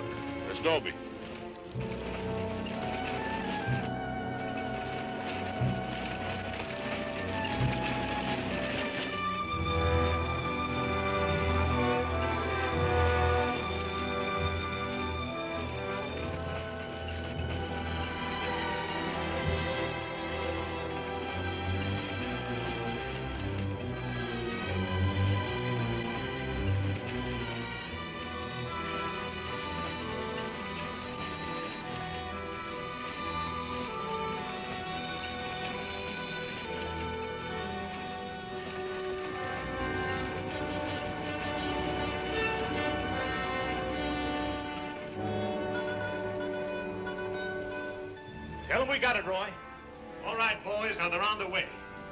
Look, there's Dobie. Tell them we got it, Roy. All right, boys, now they're on the way.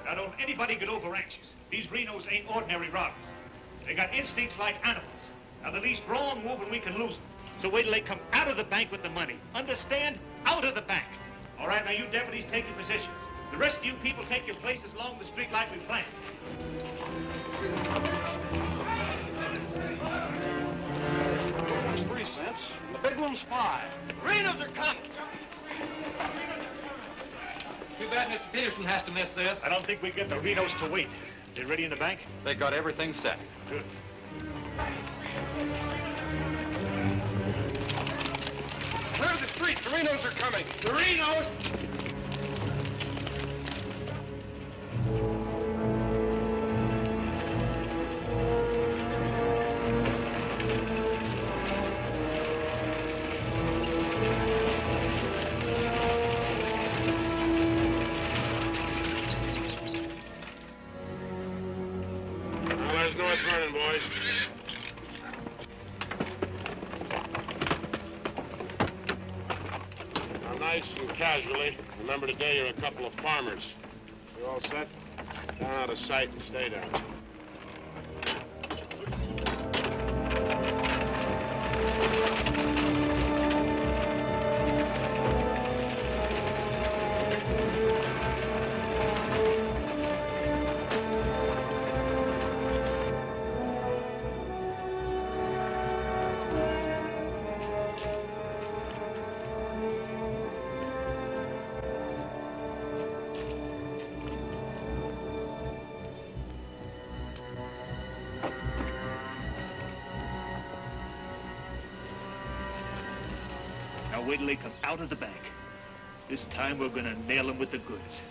Now, don't anybody get over anxious. These Renos ain't ordinary robbers. They got instincts like animals. Now, the least wrong move and we can lose them. So wait till they come out of the bank with the money. Understand? Out of the bank. All right, now you deputies take your positions. The rest of you people take your places along the street like we planned. The little one's 3 cents, and the big one's 5. Renos are coming. Too bad Mr. Peterson has to miss this. I don't think we get the Renos to wait. They ready in the bank? They got everything set. Good. Clear the street. The Renos are coming. The Renos! North Vernon, boys. Now, nice and casually, remember today you're a couple of farmers. You all set? Down out of sight and stay down. Now wait till they come out of the bank. This time we're gonna nail them with the goods.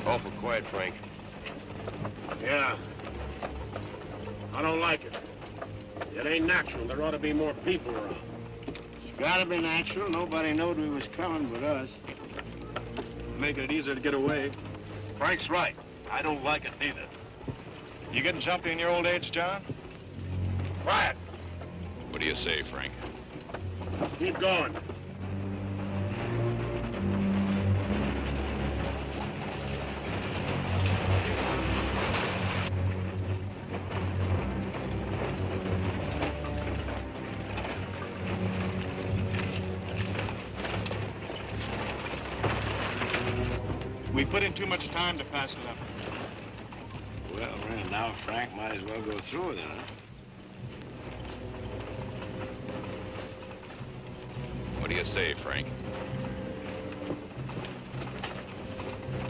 Awful quiet, Frank. Yeah. I don't like it. It ain't natural. There ought to be more people around. It's gotta be natural. Nobody knowed we was coming but us. Making it easier to get away. Frank's right. I don't like it neither. You getting jumpy in your old age, John? Quiet. What do you say, Frank? Keep going. We put in too much time to pass it up. Well, now Frank might as well go through with it, huh? What do you say, Frank?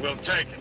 We'll take it.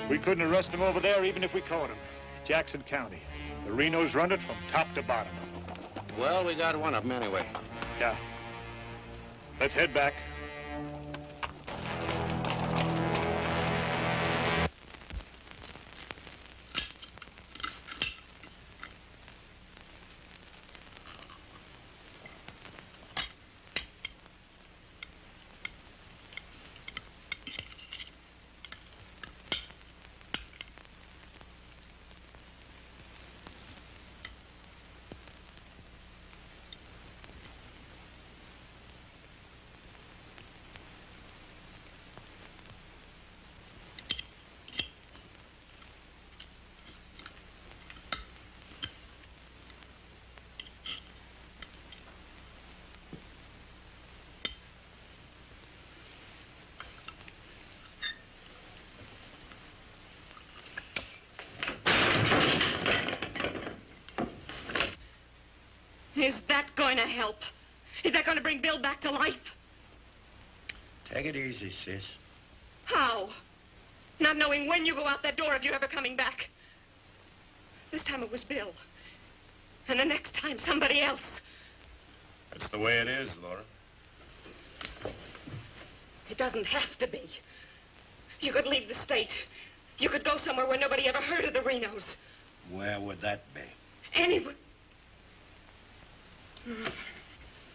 We couldn't arrest him over there even if we caught him. Jackson County. The Renos run it from top to bottom. Well, we got one of them anyway. Yeah. Let's head back. Is that going to help? Is that going to bring Bill back to life? Take it easy, sis. How? Not knowing when you go out that door if you're ever coming back. This time it was Bill. And the next time, somebody else. That's the way it is, Laura. It doesn't have to be. You could leave the state. You could go somewhere where nobody ever heard of the Renos. Where would that be? Anywhere.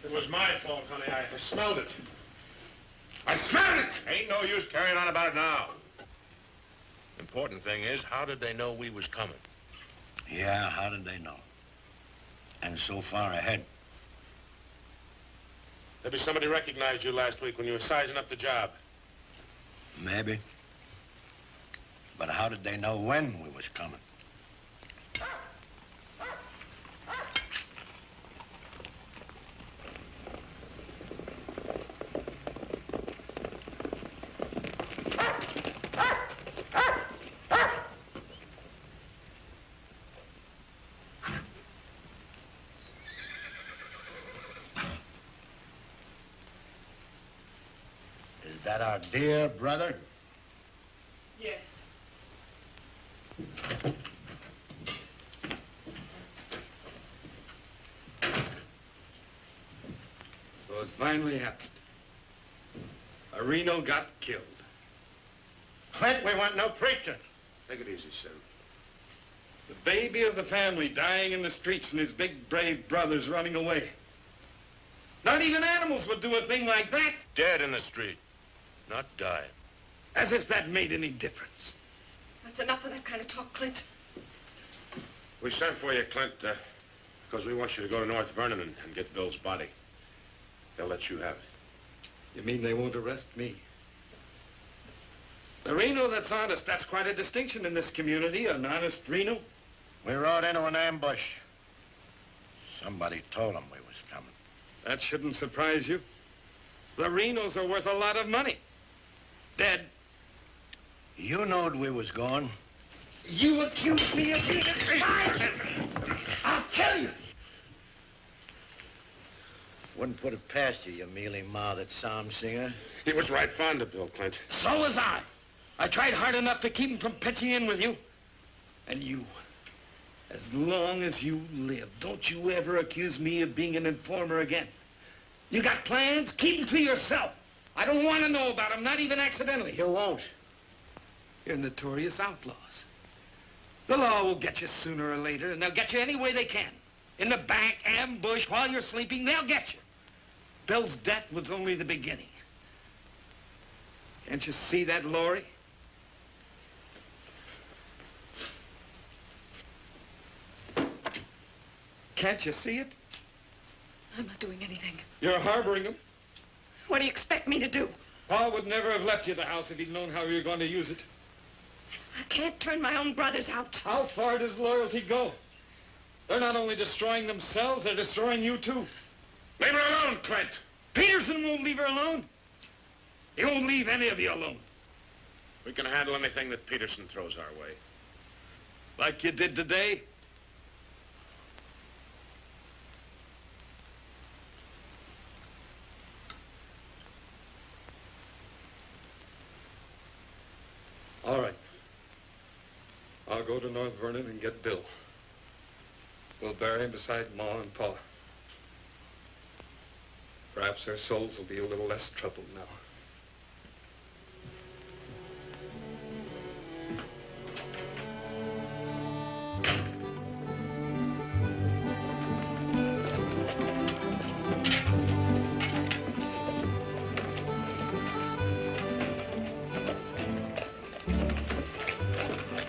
It was my fault, honey. I smelled it. I smelled it! Ain't no use carrying on about it now. Important thing is, how did they know we was coming? Yeah, how did they know? And so far ahead. Maybe somebody recognized you last week when you were sizing up the job. Maybe. But how did they know when we was coming? Is that our dear brother? Yes. So it's finally happened. A Reno got killed. Clint, we want no preaching. Take it easy, Sim. The baby of the family dying in the streets and his big, brave brothers running away. Not even animals would do a thing like that. Dead in the street, not dying. As if that made any difference. That's enough of that kind of talk, Clint. We sent for you, Clint, because we want you to go to North Vernon and get Bill's body. They'll let you have it. You mean they won't arrest me? The Reno that's honest, that's quite a distinction in this community, an honest Reno. We rode into an ambush. Somebody told them we was coming. That shouldn't surprise you. The Renos are worth a lot of money. Dead. You knowed we was going. You accuse me of being a traitor. I'll kill you. Wouldn't put it past you, you mealy-mouthed psalm singer. He was right fond of Bill, Clint. So was I. I tried hard enough to keep him from pitching in with you. And you, as long as you live, don't you ever accuse me of being an informer again. You got plans? Keep them to yourself. I don't want to know about them, not even accidentally. You won't. You're notorious outlaws. The law will get you sooner or later, and they'll get you any way they can. In the bank, ambush, while you're sleeping, they'll get you. Bill's death was only the beginning. Can't you see that, Laurie? Can't you see it? I'm not doing anything. You're harboring him. What do you expect me to do? Pa would never have left you the house if he'd known how you were going to use it. I can't turn my own brothers out. How far does loyalty go? They're not only destroying themselves, they're destroying you, too. Leave her alone, Clint. Peterson won't leave her alone. He won't leave any of you alone. We can handle anything that Peterson throws our way. Like you did today? All right. I'll go to North Vernon and get Bill. We'll bury him beside Ma and Pa. Perhaps their souls will be a little less troubled now.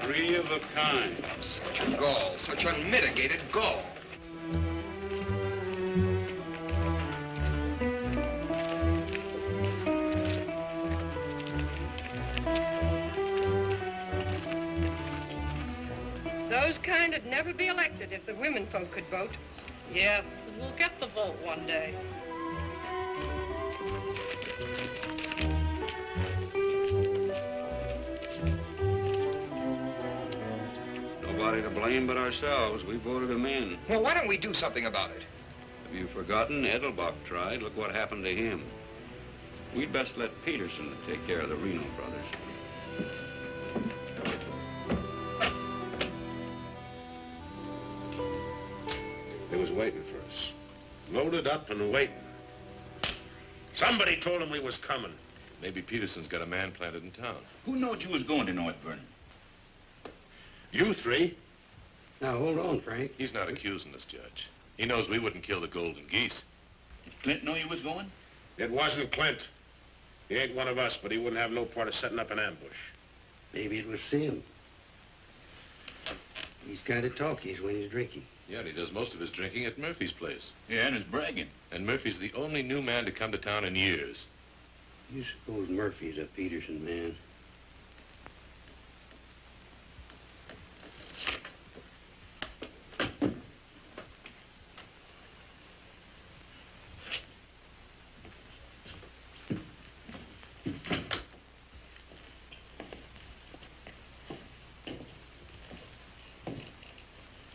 Three of a kind. Such a gall, such unmitigated gall. Those kind'd never be elected if the women folk could vote. Yes, and we'll get the vote one day. Nobody to blame but ourselves. We voted him in. Well, why don't we do something about it? Have you forgotten? Edelbach tried. Look what happened to him. We'd best let Peterson take care of the Reno brothers. He was waiting for us. Loaded up and waiting. Somebody told him we was coming. Maybe Peterson's got a man planted in town. Who knowed you was going to North Vernon? You three. Now, hold on, Frank. He's not accusing us, Judge. He knows we wouldn't kill the golden geese. Did Clint know you was going? It wasn't Clint. He ain't one of us, but he wouldn't have no part of setting up an ambush. Maybe it was Sim. He's kind of talkies when he's drinking. Yeah, and he does most of his drinking at Murphy's place. Yeah, and is bragging. And Murphy's the only new man to come to town in years. You suppose Murphy's a Peterson man?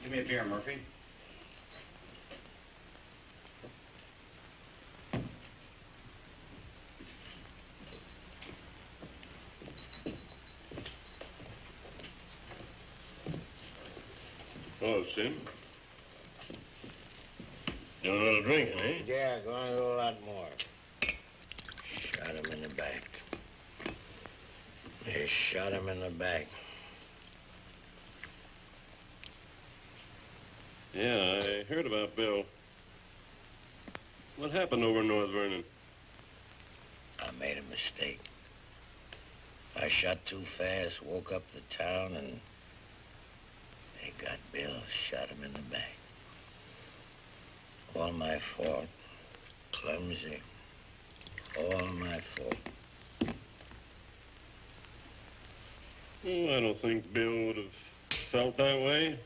Give me a beer, Murphy. Hello, Sim. Doing a little drinking, eh? Yeah, going to do a lot more. Shot him in the back. They shot him in the back. Yeah, I heard about Bill. What happened over in North Vernon? I made a mistake. I shot too fast, woke up the town, and they got Bill, shot him in the back. All my fault. Clumsy. All my fault. Well, I don't think Bill would have felt that way.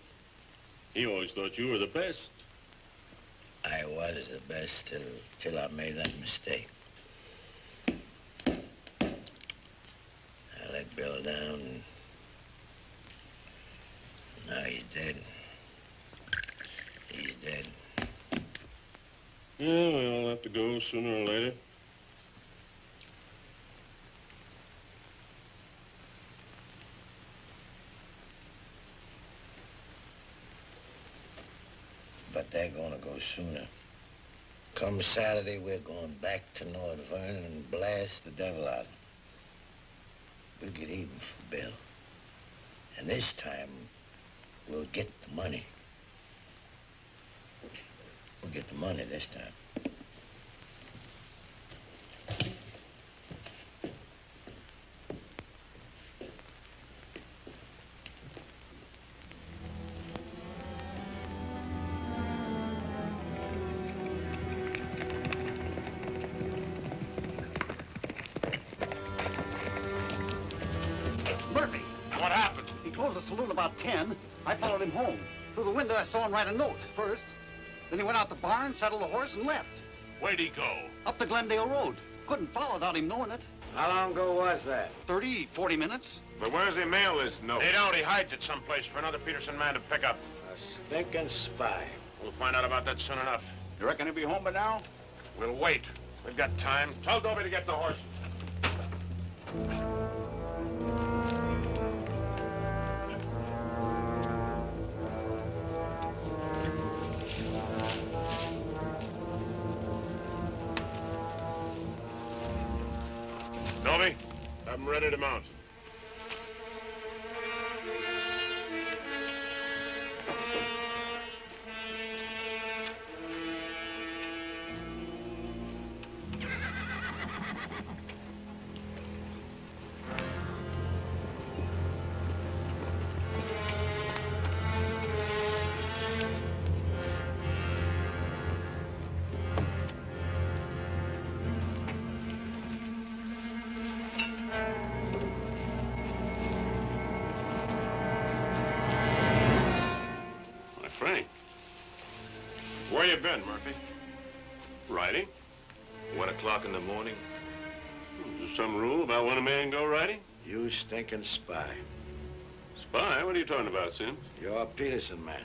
He always thought you were the best. I was the best till I made that mistake. I let Bill down, and now he's dead. He's dead. Yeah, we all have to go sooner or later. But they're gonna go sooner. Come Saturday, we're going back to North Vernon and blast the devil out of them. We'll get even for Bill. And this time, we'll get the money. We'll get the money this time. Murphy. What happened? He closed the saloon about 10. I followed him home. Through the window, I saw him write a note first. Then he went out the barn, saddled a horse, and left. Where'd he go? Up the Glendale Road. Couldn't follow without him knowing it. How long ago was that? 30, 40 minutes. But where's he mail this note? They don't. He hides it someplace for another Peterson man to pick up. A stinking spy. We'll find out about that soon enough. You reckon he'll be home by now? We'll wait. We've got time. Tell Dobie to get the horse. I'm ready to mount. Frank, where you been, Murphy? Riding? 1 o'clock in the morning. Is there some rule about when a man go riding? You stinking spy. Spy? What are you talking about, Sims? You're a Peterson man.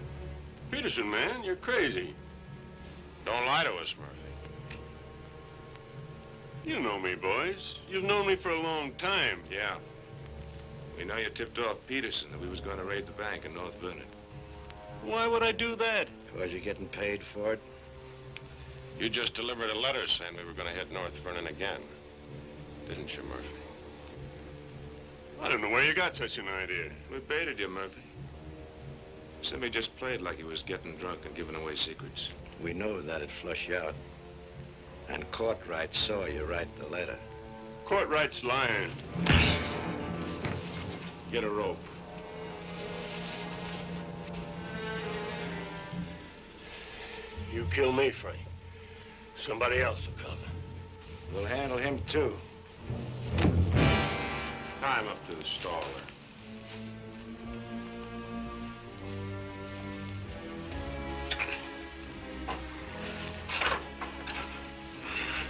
Peterson, man, you're crazy. Don't lie to us, Murphy. You know me, boys. You've known me for a long time. Yeah. We know you tipped off Peterson that we was going to raid the bank in North Vernon. Why would I do that? Because you're getting paid for it. You just delivered a letter saying we were going to hit North Vernon again. Didn't you, Murphy? I don't know where you got such an idea. We baited you, Murphy. Simmy just played like he was getting drunk and giving away secrets. We know that'd flush you out. And Courtright saw you write the letter. Courtright's lying. Get a rope. You kill me, Frank. Somebody else will come. We'll handle him, too. Tie him up to the stall there.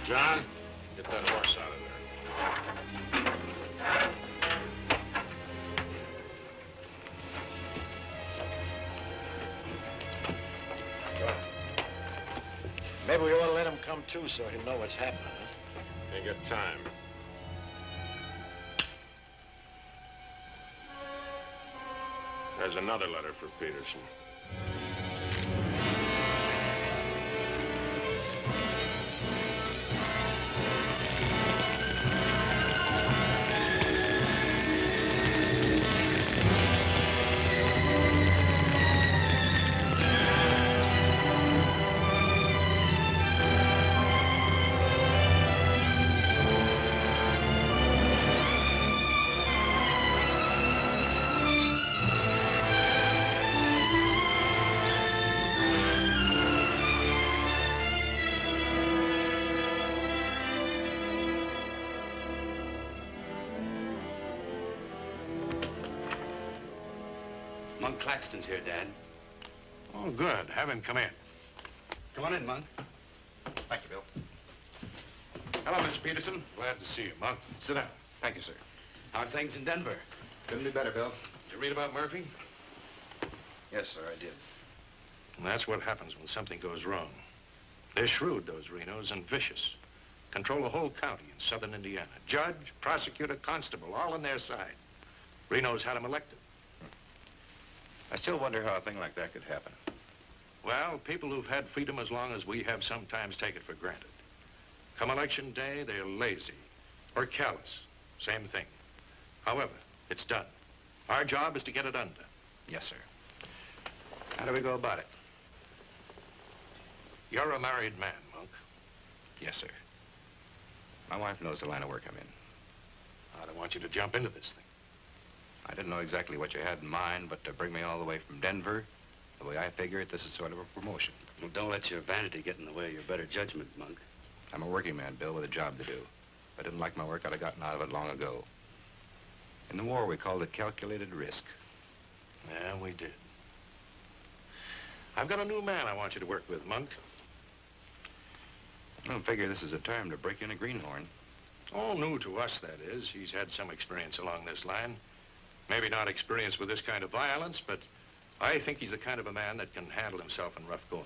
John, get that horse out of there. Maybe we ought to let him come, too, so he'll know what's happening, huh? Ain't got time. There's another letter for Peterson. Monk Claxton's here, Dad. Oh, good. Have him come in. Come on in, Monk. Thank you, Bill. Hello, Mr. Peterson. Glad to see you, Monk. Sit down. Thank you, sir. How are things in Denver? Couldn't be better, Bill. You read about Murphy? Yes, sir, I did. And that's what happens when something goes wrong. They're shrewd, those Renos, and vicious. Control the whole county in southern Indiana. Judge, prosecutor, constable, all on their side. Renos had him elected. I still wonder how a thing like that could happen. Well, people who've had freedom as long as we have sometimes take it for granted. Come election day, they're lazy or callous. Same thing. However, it's done. Our job is to get it undone. Yes, sir. How do we go about it? You're a married man, Monk. Yes, sir. My wife knows the line of work I'm in. I don't want you to jump into this thing. I didn't know exactly what you had in mind, but to bring me all the way from Denver, the way I figure it, this is sort of a promotion. Well, don't let your vanity get in the way of your better judgment, Monk. I'm a working man, Bill, with a job to do. If I didn't like my work, I'd have gotten out of it long ago. In the war, we called it calculated risk. Yeah, we did. I've got a new man I want you to work with, Monk. I don't figure this is a time to break in a greenhorn. Oh, new to us, that is. He's had some experience along this line. Maybe not experience with this kind of violence, but I think he's the kind of a man that can handle himself in rough going.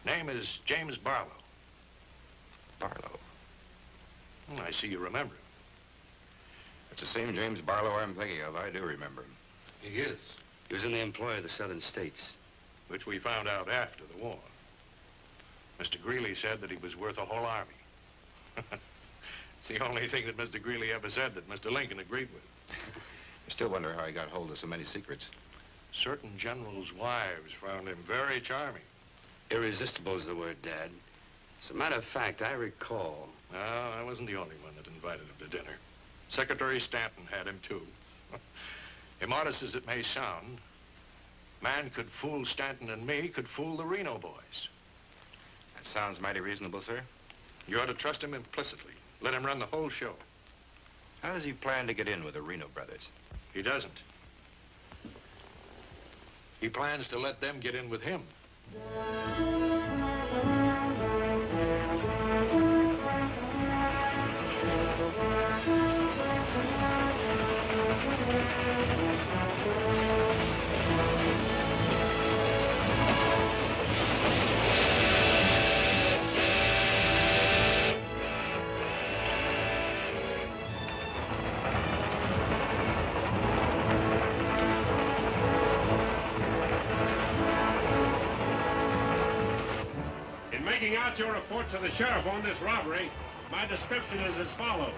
Name is James Barlow. Barlow? I see you remember him. It's the same James Barlow I'm thinking of. I do remember him. He is. He was in the employ of the southern states. Which we found out after the war. Mr. Greeley said that he was worth a whole army. It's the only thing that Mr. Greeley ever said that Mr. Lincoln agreed with. I still wonder how he got hold of so many secrets. Certain generals' wives found him very charming. Irresistible is the word, Dad. As a matter of fact, I recall. No, I wasn't the only one that invited him to dinner. Secretary Stanton had him, too. Immodest as it may sound, man could fool Stanton and me, could fool the Reno boys. That sounds mighty reasonable, sir. You ought to trust him implicitly. Let him run the whole show. How does he plan to get in with the Reno brothers? He doesn't. He plans to let them get in with him. Making out your report to the sheriff on this robbery, my description is as follows.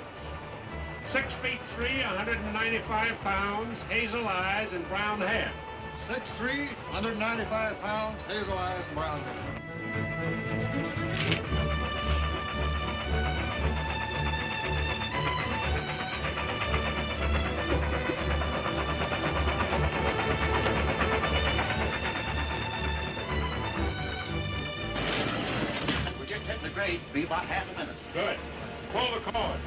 6 feet 3, 195 pounds, hazel eyes, and brown hair. 6'3", 195 pounds, hazel eyes, and brown hair. Grade, be about half a minute. Good. Pull the cord.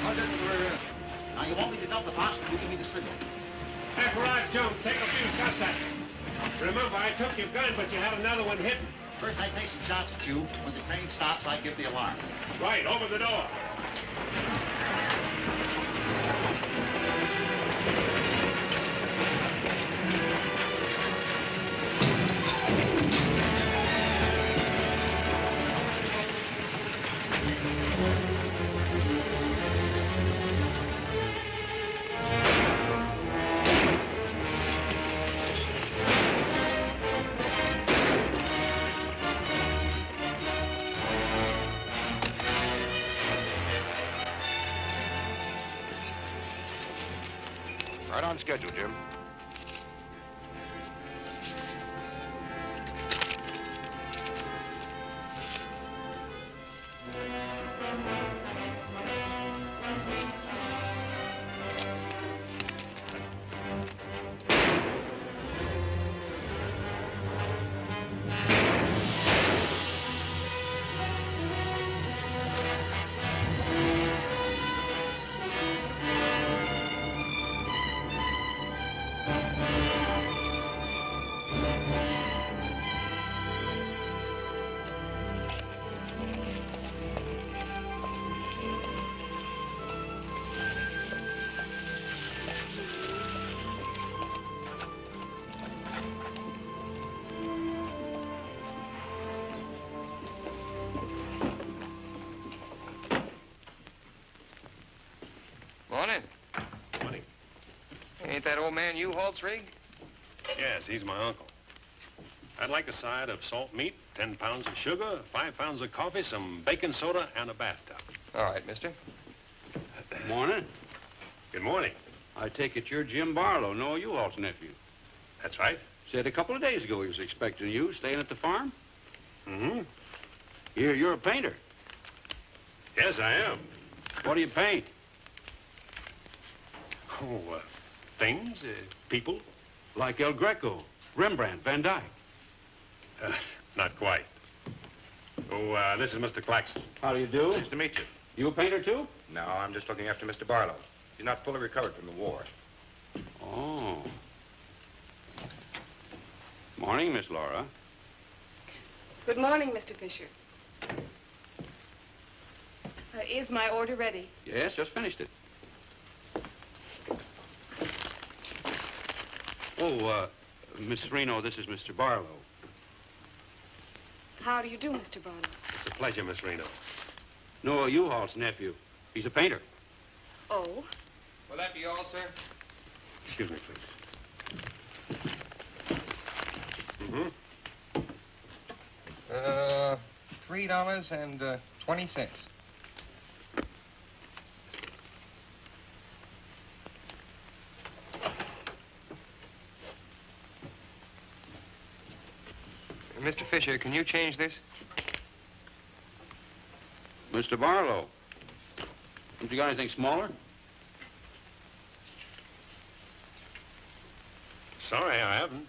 I'll get the rear end. Now, you want me to dump the box, you give me the signal. After I jump, take a few shots at me. Remember, I took your gun, but you had another one hidden. First, I take some shots at you. When the train stops, I give the alarm. Right, over the door. Right on schedule, Jim. Morning. Morning. Ain't that old man U-Haul's rig? Yes, he's my uncle. I'd like a side of salt meat, 10 pounds of sugar, 5 pounds of coffee, some baking soda, and a bathtub. All right, mister. Morning. Good morning. I take it you're Jim Barlow, Noah U-Haul's nephew. That's right. Said a couple of days ago he was expecting you, staying at the farm. Mm-hmm. You're a painter. Yes, I am. What do you paint? Oh, things, people. Like El Greco, Rembrandt, Van Dyke. Not quite. Oh, this is Mr. Claxton. How do you do? Nice to meet you. You a painter, too? No, I'm just looking after Mr. Barlow. He's not fully recovered from the war. Oh. Morning, Miss Laura. Good morning, Mr. Fisher. Is my order ready? Yes, just finished it. Oh, Miss Reno, this is Mr. Barlow. How do you do, Mr. Barlow? It's a pleasure, Miss Reno. Noah U-Haul's nephew. He's a painter. Oh? Will that be all, sir? Excuse me, please. Mm-hmm. $3.20. Mr. Fisher, can you change this? Mr. Barlow, haven't you got anything smaller? Sorry, I haven't.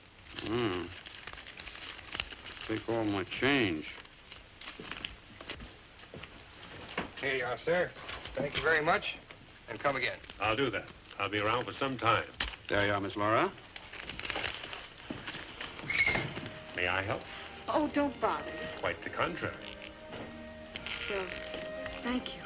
Take all my change. Here you are, sir. Thank you very much. And come again. I'll do that. I'll be around for some time. There you are, Miss Laura. May I help? Oh, don't bother. Quite the contrary. Well, thank you.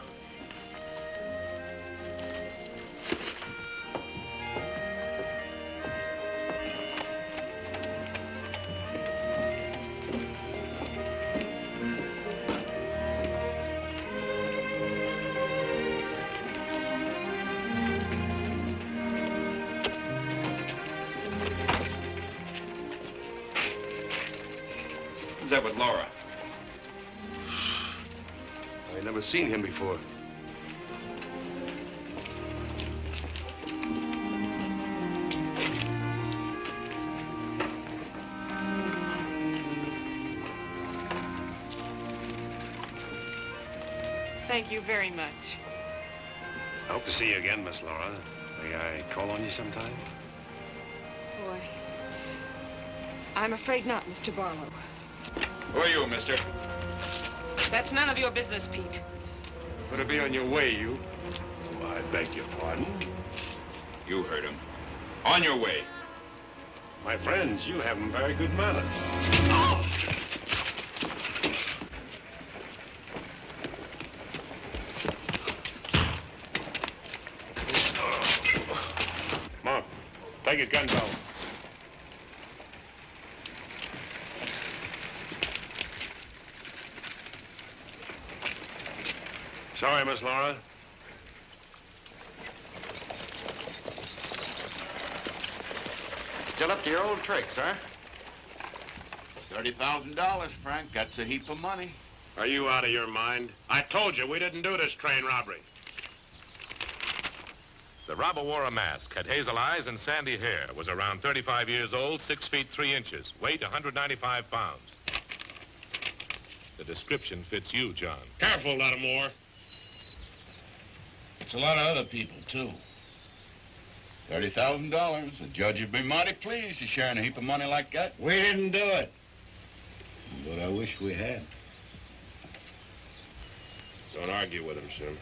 Who's that with Laura? I never seen him before. Thank you very much. I hope to see you again, Miss Laura. May I call on you sometime? Boy, I'm afraid not, Mr. Barlow. Who are you, mister? That's none of your business, Pete. Better be on your way, you. Oh, I beg your pardon. You heard him. On your way. My friends, you have very good manners. Come on. Take his gun belt. Sorry, Miss Laura. Still up to your old tricks, huh? $30,000, Frank. That's a heap of money. Are you out of your mind? I told you we didn't do this train robbery. The robber wore a mask, had hazel eyes and sandy hair, was around 35 years old, 6 feet 3 inches, weight 195 pounds. The description fits you, John. Careful, Lattimore. It's a lot of other people, too. $30,000. The judge would be mighty pleased to sharing a heap of money like that. We didn't do it. But I wish we had. Don't argue with him, Sim.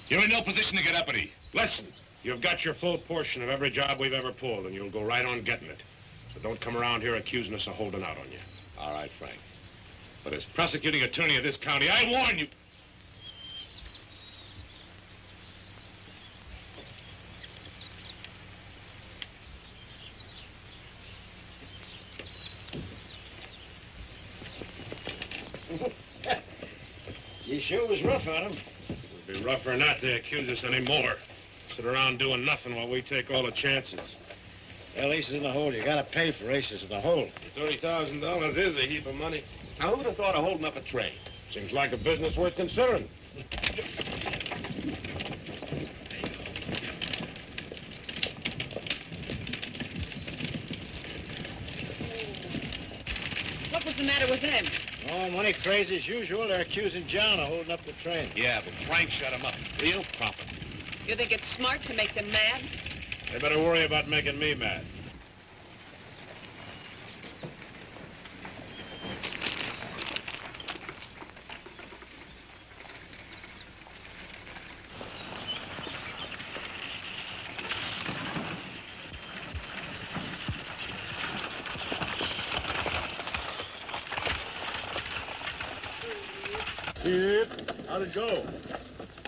You're in no position to get uppity. Listen, you've got your full portion of every job we've ever pulled, and you'll go right on getting it. So don't come around here accusing us of holding out on you. All right, Frank. But as prosecuting attorney of this county, I warn you. You sure was rough on him. It'd be rougher not to accuse us anymore. Sit around doing nothing while we take all the chances. Well, aces in the hole. You gotta pay for aces in the hole. $30,000 is a heap of money. Now, who would have thought of holding up a train? Seems like a business worth considering. What was the matter with them? Oh, money crazy as usual. They're accusing John of holding up the train. Yeah, but Frank shut him up. Real proper. You think it's smart to make them mad? They better worry about making me mad. How'd it go?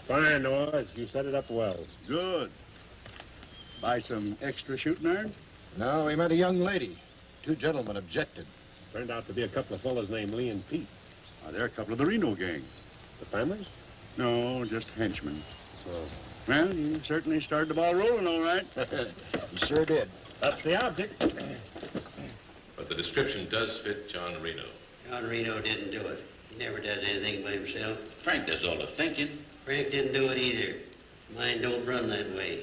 Fine, Noah. You set it up well. Good. Buy some extra shooting iron? No, we met a young lady. 2 gentlemen objected. Turned out to be a couple of fellas named Lee and Pete. They're a couple of the Reno gang. The families? No, just henchmen. So, Well, you certainly started the ball rolling, all right. You sure did. that's the object. But the description does fit John Reno. John Reno didn't do it. He never does anything by himself. Frank does all the thinking. Frank didn't do it either. Mine don't run that way.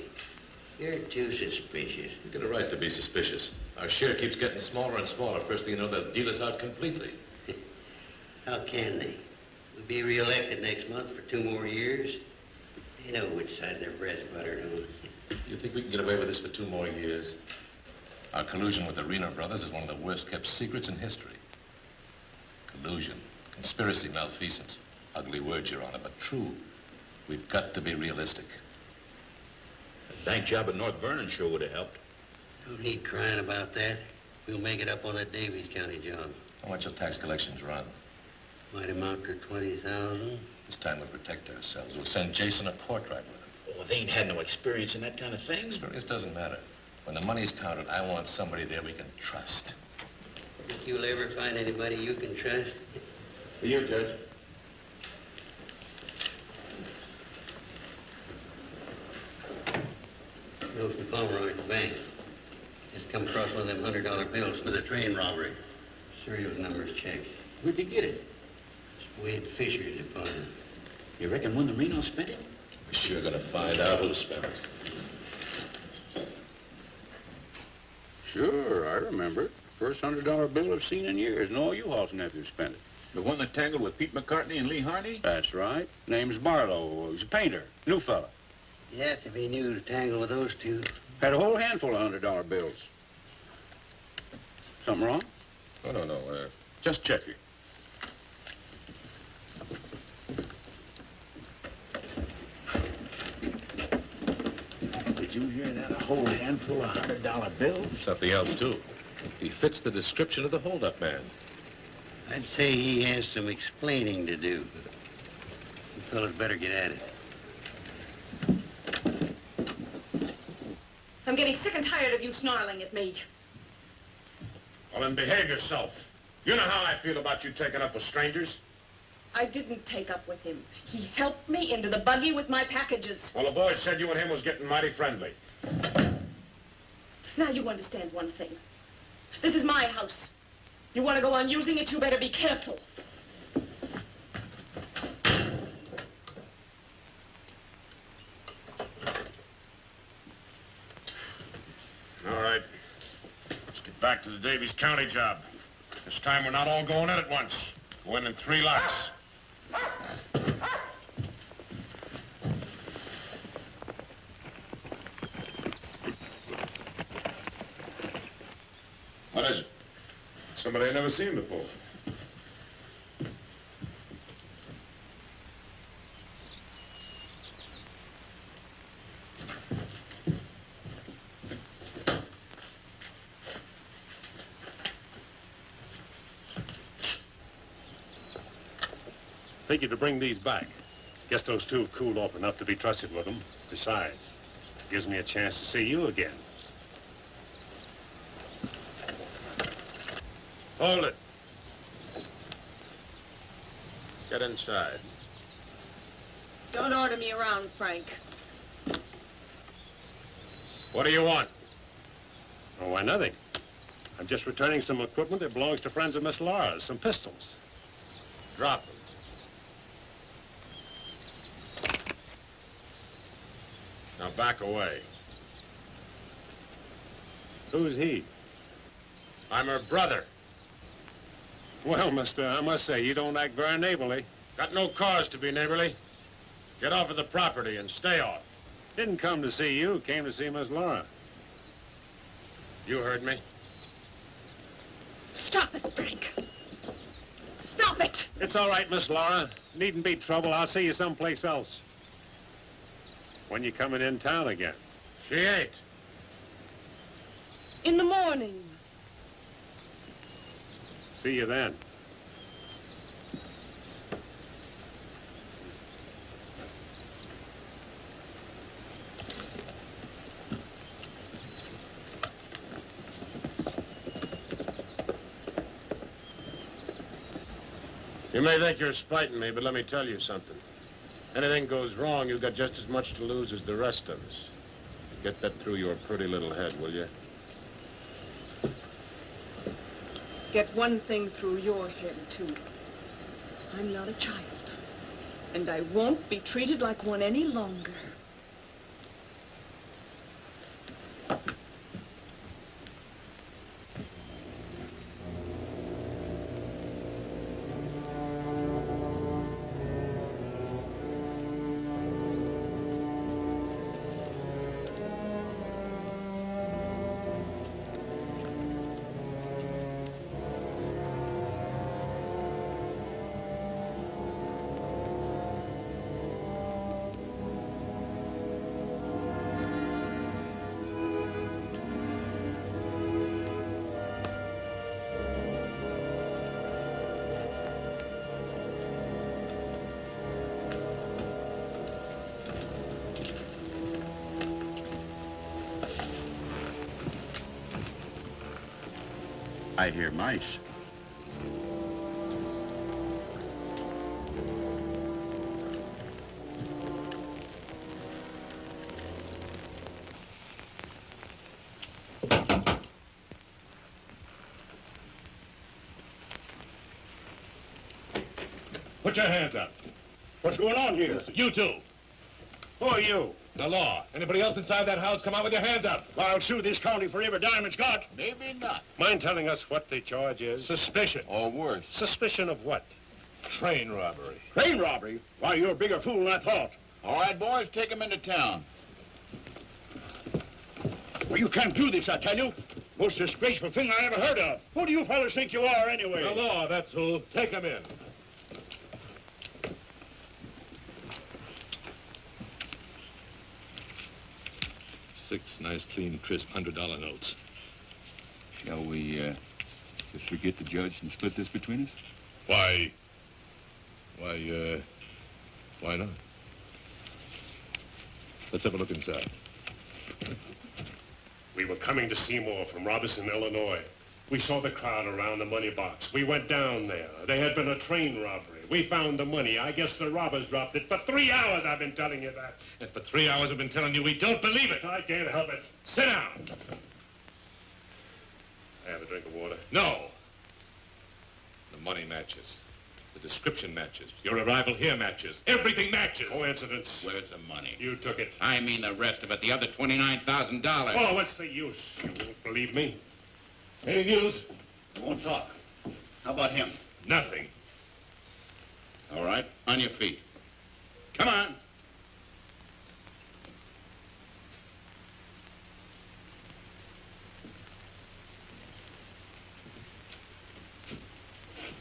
You're too suspicious. You get a right to be suspicious. Our share keeps getting smaller and smaller. First thing you know, they'll deal us out completely. How can they? We'll be reelected next month for 2 more years. They know which side their bread's buttered on. You think we can get away with this for 2 more years? Our collusion with the Reno brothers is one of the worst kept secrets in history. Collusion, conspiracy, malfeasance. Ugly words, Your Honor, but true. We've got to be realistic. A bank job at North Vernon sure would have helped. No need crying about that. We'll make it up on that Davies County job. How much will tax collections run? Might amount to 20,000. This time we'll protect ourselves. We'll send Jason a portrait with him. Oh, they ain't had no experience in that kind of thing. Experience doesn't matter. When the money's counted, I want somebody there we can trust. Think you'll ever find anybody you can trust? For you, Judge. Wilson Palmer at the bank. Just come across one of them $100 bills for the train robbery. Serial numbers checked. Where'd you get it? Wade Fisher's deposit. You reckon one of the Reno spent it? We're sure gonna find out who spent it. Sure, I remember it. First $100 bill I've seen in years. No, you Hall's nephew spent it. The one that tangled with Pete McCartney and Lee Harney? That's right. Name's Barlow. He's a painter. New fella. Yes, if he knew to tangle with those two. Had a whole handful of $100 bills. Something wrong? Oh, no. Just checking. Did you hear that? A whole handful of $100 bills? Something else, too. He fits the description of the holdup man. I'd say he has some explaining to do. You fellas better get at it. I'm getting sick and tired of you snarling at me. Well, then behave yourself. You know how I feel about you taking up with strangers. I didn't take up with him. He helped me into the buggy with my packages. Well, the boys said you and him was getting mighty friendly. Now you understand one thing. This is my house. You want to go on using it, you better be careful. All right. Let's get back to the Davies County job. This time we're not all going in at once. Go in 3 lots. What is it? Somebody I've never seen before. Figured to bring these back. Guess those two have cooled off enough to be trusted with them. Besides, it gives me a chance to see you again. Hold it. Get inside. Don't order me around, Frank. What do you want? Oh, why, nothing. I'm just returning some equipment that belongs to friends of Miss Laura's, some pistols. Drop them. Now back away. Who's he? I'm her brother. Well, mister, I must say, you don't act very neighborly. Got no cause to be neighborly. Get off of the property and stay off. Didn't come to see you, came to see Miss Laura. You heard me. Stop it, Frank. Stop it! It's all right, Miss Laura. Needn't be trouble. I'll see you someplace else. When you coming in town again? She ain't. In the morning. See you then. You may think you're spiting me, but let me tell you something. Anything goes wrong, you've got just as much to lose as the rest of us. Get that through your pretty little head, will you? Get one thing through your head, too. I'm not a child. And I won't be treated like one any longer. I hear mice. Put your hands up. What's going on here? You two. Who are you? The law. Anybody else inside that house, come out with your hands up. I'll sue this county for every dime it's got. Maybe not. Mind telling us what the charge is? Suspicion. Or worse. Suspicion of what? Train robbery. Train robbery? Why, you're a bigger fool than I thought. All right, boys, take him into town. Well, you can't do this, I tell you. Most disgraceful thing I ever heard of. Who do you fellas think you are, anyway? The law, that's who. Take him in. $6 nice, clean, crisp $100 notes. Shall we, just forget the judge and split this between us? Why not? Let's have a look inside. We were coming to Seymour from Robertson, Illinois. We saw the crowd around the money box. We went down there. There had been a train robbery. We found the money. I guess the robbers dropped it. For 3 hours I've been telling you that. And for 3 hours I've been telling you we don't believe it. I can't help it. Sit down. I have a drink of water. No. The money matches. The description matches. Your arrival here matches. Everything matches. Coincidence. Where's the money? You took it. I mean the rest of it, the other $29,000. Oh, what's the use? You won't believe me. Any news? I won't talk. How about him? Nothing. All right, on your feet. Come on.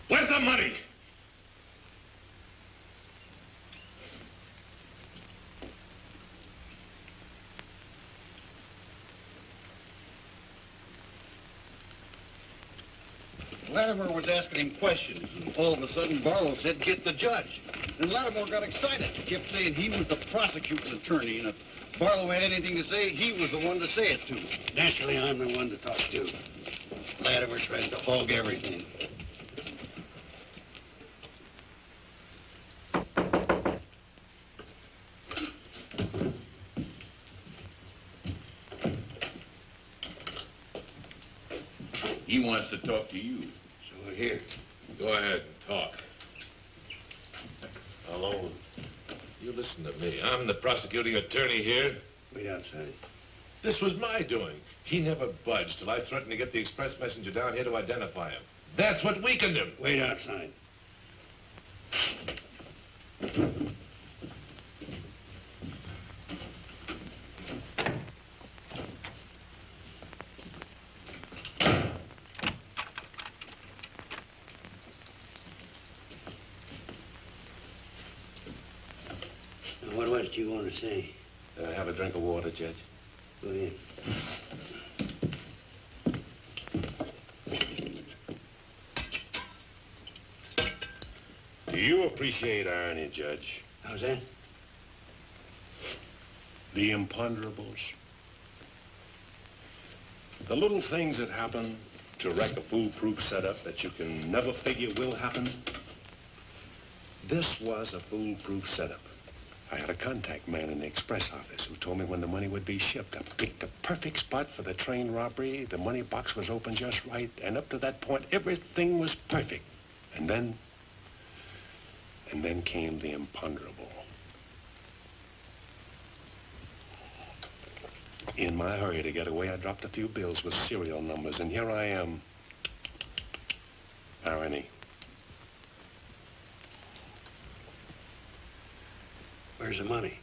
Where's the money? Latimer was asking him questions, and all of a sudden Barlow said, "Get the judge." And Latimer got excited. He kept saying he was the prosecuting attorney, and if Barlow had anything to say, he was the one to say it to. Naturally, I'm the one to talk to. Latimer tries to hog everything. He wants to talk to you. So we're here. Go ahead and talk. Alone. You listen to me. I'm the prosecuting attorney here. Wait outside. This was my doing. He never budged till I threatened to get the express messenger down here to identify him. That's what weakened him. Wait outside. What was it you want to say? Have a drink of water, Judge. Go ahead. Do you appreciate irony, Judge? How's that? The imponderables. The little things that happen to wreck a foolproof setup that you can never figure will happen. This was a foolproof setup. I had a contact man in the express office who told me when the money would be shipped. I picked the perfect spot for the train robbery. The money box was open just right. And up to that point, everything was perfect. And then came the imponderable. In my hurry to get away, I dropped a few bills with serial numbers. And here I am. Irony. Where's the money?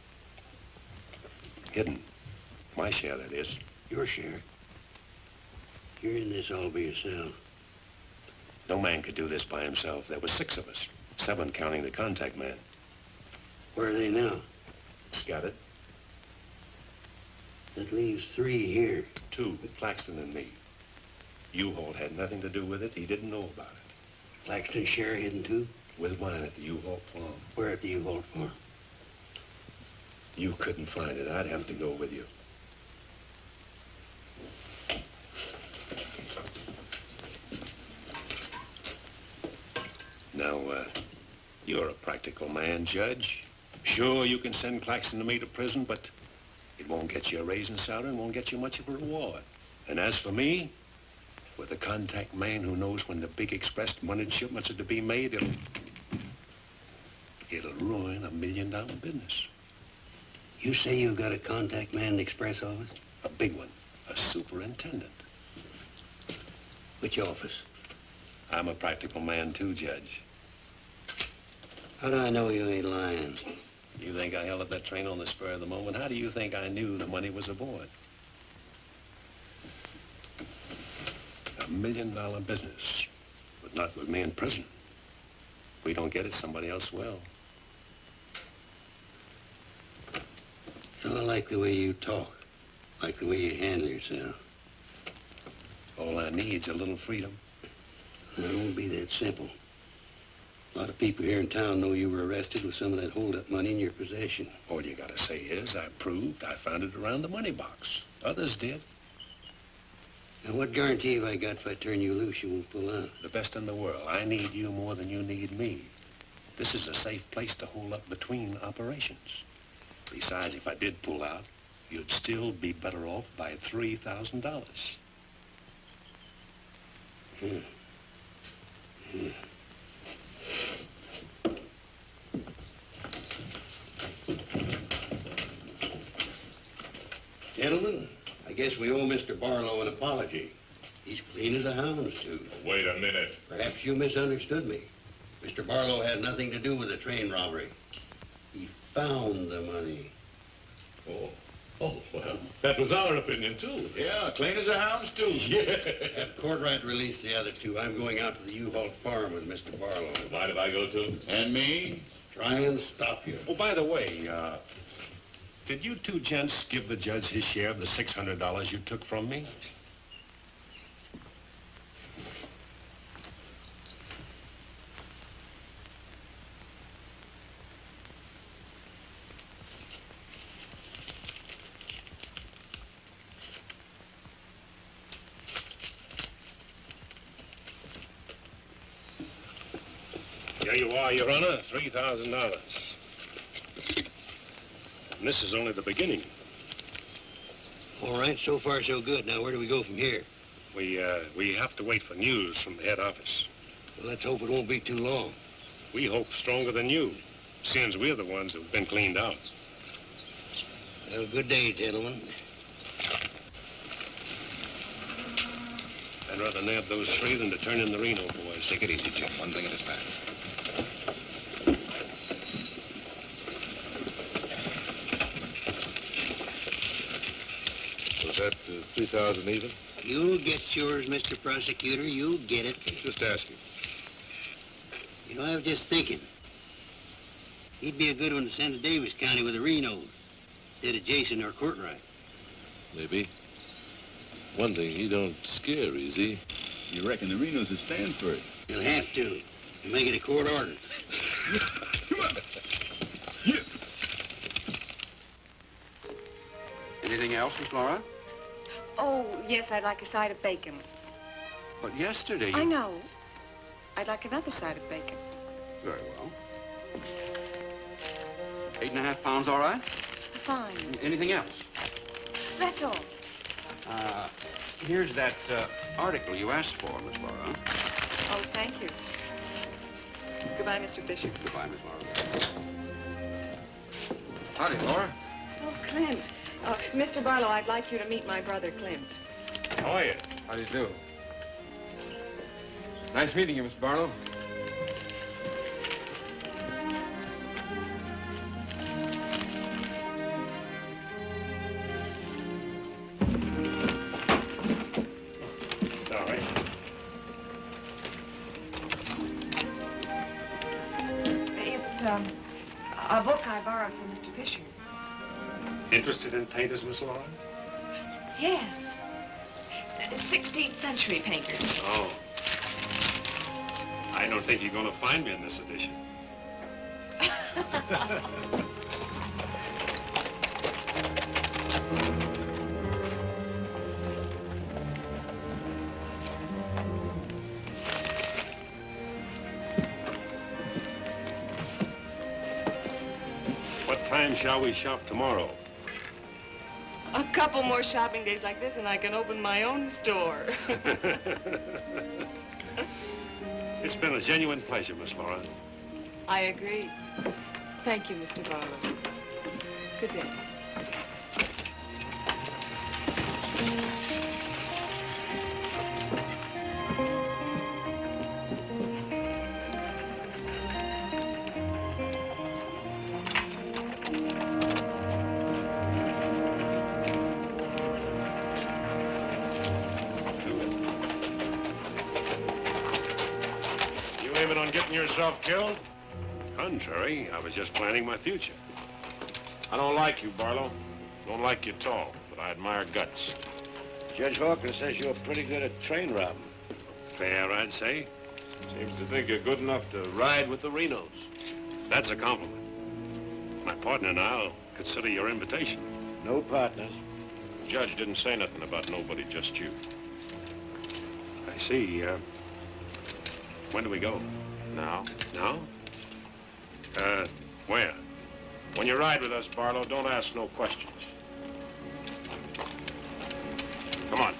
Hidden. My share, that is. Your share? You're in this all by yourself. No man could do this by himself. There were 6 of us. 7 counting the contact man. Where are they now? Scattered. That leaves 3 here. 2, Claxton and me. U-Haul had nothing to do with it. He didn't know about it. Claxton's share hidden too? With mine at the U-Haul farm. Where at the U-Haul farm? You couldn't find it. I'd have to go with you. Now, you're a practical man, Judge. Sure, you can send Claxton and me to prison, but it won't get you a raise in salary and won't get you much of a reward. And as for me, with a contact man who knows when the big express money shipments are to be made, it'll ruin $1 million business. You say you've got a contact man in the express office? A big one. A superintendent. Which office? I'm a practical man, too, Judge. How do I know you ain't lying? You think I held up that train on the spur of the moment? How do you think I knew the money was aboard? $1 million business, but not with me in prison. If we don't get it, somebody else will. So I like the way you talk, like the way you handle yourself. All I need's a little freedom. It won't be that simple. A lot of people here in town know you were arrested with some of that hold-up money in your possession. All you gotta say is I proved I found it around the money box. Others did. Now, what guarantee have I got if I turn you loose, you won't pull out? The best in the world. I need you more than you need me. This is a safe place to hold up between operations. Besides, if I did pull out, you'd still be better off by $3,000. Gentlemen, I guess we owe Mr. Barlow an apology. He's clean as a hound's tooth. Wait a minute. Perhaps you misunderstood me. Mr. Barlow had nothing to do with the train robbery. He found the money. Oh, well, that was our opinion, too. Yeah, clean as a hound's tooth. Yeah. Have Courtright release the other two. I'm going out to the U-Haul farm with Mr. Barlow. Mind if I go, too? And me? Try and stop you. Oh, by the way, did you two gents give the judge his share of the $600 you took from me? Here you are, Your Honor, $3,000. And this is only the beginning. All right, so far so good. Now, where do we go from here? We have to wait for news from the head office. Well, let's hope it won't be too long. We hope stronger than you, since we're the ones who've been cleaned out. Well, good day, gentlemen. I'd rather nab those three than to turn in the Reno boys. Take it easy, Jim. One thing at a time. Was that 3,000 even? You'll get yours, Mr. Prosecutor. You'll get it. Just asking. You know, I was just thinking. He'd be a good one to send to Davis County with the Renos instead of Jason or Courtright. Maybe. One thing, he don't scare easy. You reckon the Renos will stand for it? He'll have to. He'll make it a court order. Come on. Anything else, Miss Laura? Oh, yes, I'd like a side of bacon. But yesterday you... I know. I'd like another side of bacon. Very well. 8.5 pounds, all right? Fine. Anything else? That's all. Here's that article you asked for, Miss Laura. Oh, thank you. Goodbye, Mr. Fisher. Goodbye, Miss Laura. Howdy, Laura. Oh, Clint. Mr. Barlow, I'd like you to meet my brother, Clint. How are you? How do you do? Nice meeting you, Miss Barlow. All right. It's a book I borrowed from Mr. Fisher. Interested in painters, Miss Laura? Yes. 16th century painters. Oh. I don't think you're going to find me in this edition. shall we shop tomorrow? A couple more shopping days like this and I can open my own store. It's been a genuine pleasure, Miss Laura. I agree. Thank you, Mr. Barlow. Good day. You aiming on getting yourself killed? Contrary, I was just planning my future. I don't like you, Barlow. Don't like you at all, but I admire guts. Judge Hawkins says you're pretty good at train robbing. Fair, I'd say. Seems to think you're good enough to ride with the Renos. That's a compliment. My partner and I'll consider your invitation. No partners. The judge didn't say nothing about nobody, just you. I see. When do we go? Now? Now? Where? When you ride with us, Barlow, don't ask no questions. Come on.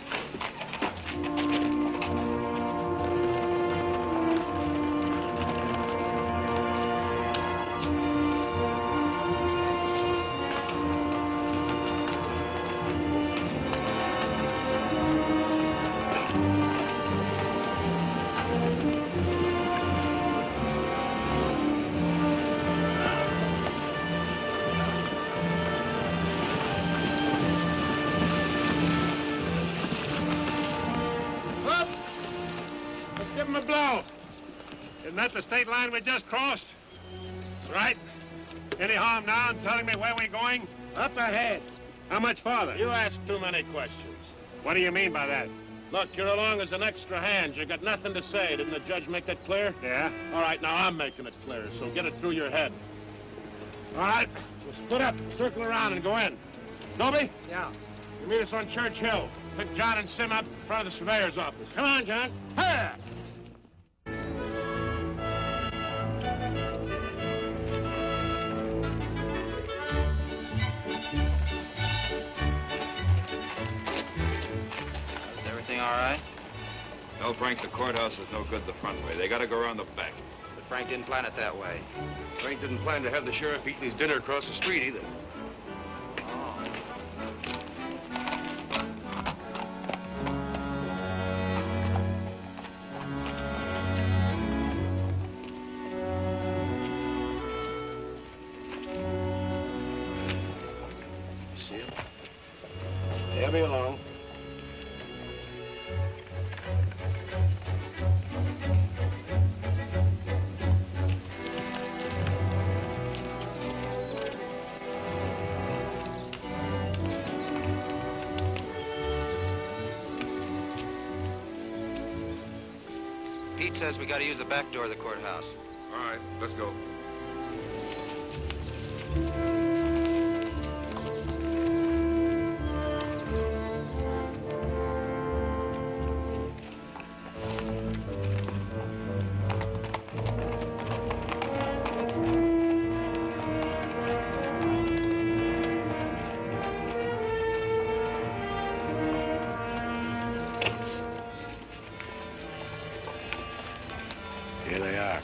Isn't that the state line we just crossed? Right. Any harm now in telling me where we're going? Up ahead. How much farther? You ask too many questions. What do you mean by that? Look, you're along as an extra hand. You got nothing to say. Didn't the judge make that clear? Yeah. All right, now I'm making it clear, so get it through your head. All right. We'll split up, circle around, and go in. Dobie? Yeah. You meet us on Church Hill. Pick John and Sim up in front of the surveyor's office. Come on, John. Here! All right? No, Frank, the courthouse is no good the front way. They gotta go around the back. But Frank didn't plan it that way. Frank didn't plan to have the sheriff eating his dinner across the street either. Oh. See him? They'll be along. Pete says we gotta use the back door of the courthouse. All right, let's go. Here they are.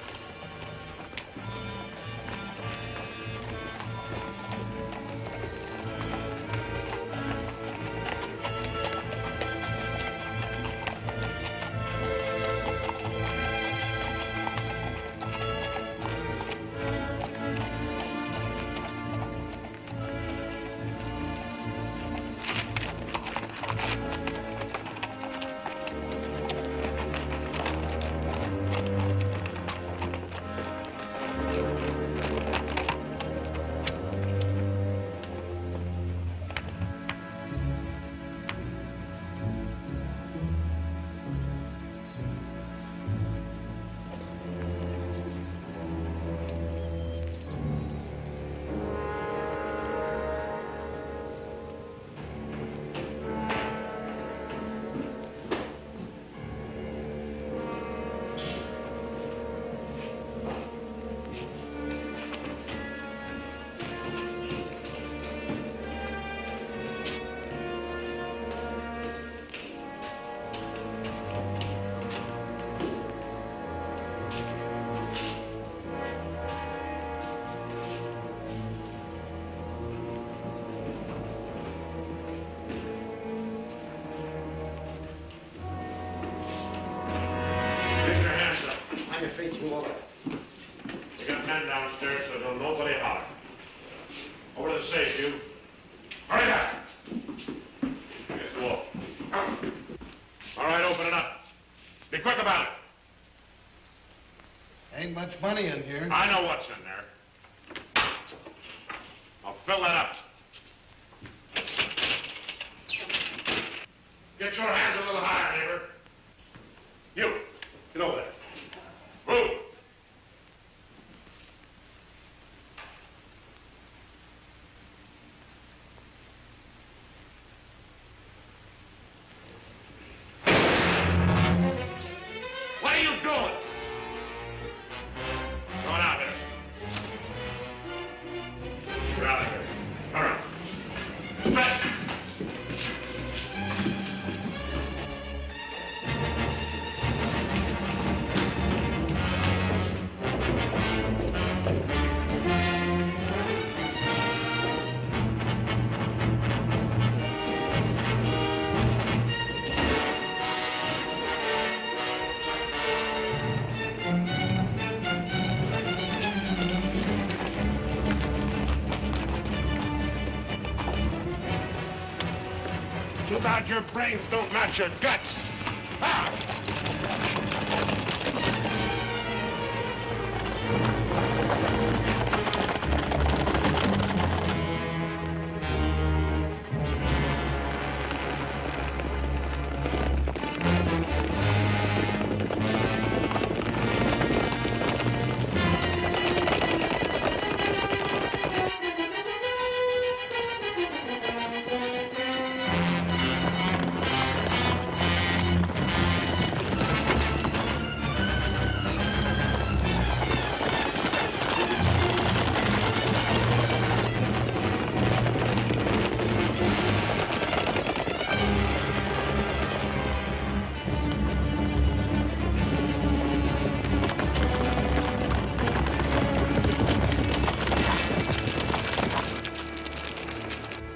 downstairs so don't nobody holler. Over to the safe, you. Hurry up! Against the wall. All right, open it up. Be quick about it. Ain't much money in here. I know what's in there. I'll fill that up. Get your hands a little higher, neighbor. You, get over there. Move. What are you doing? Going out there. Get out of here. Hurry. Stretch. Too bad your brains don't match your guts. Ah!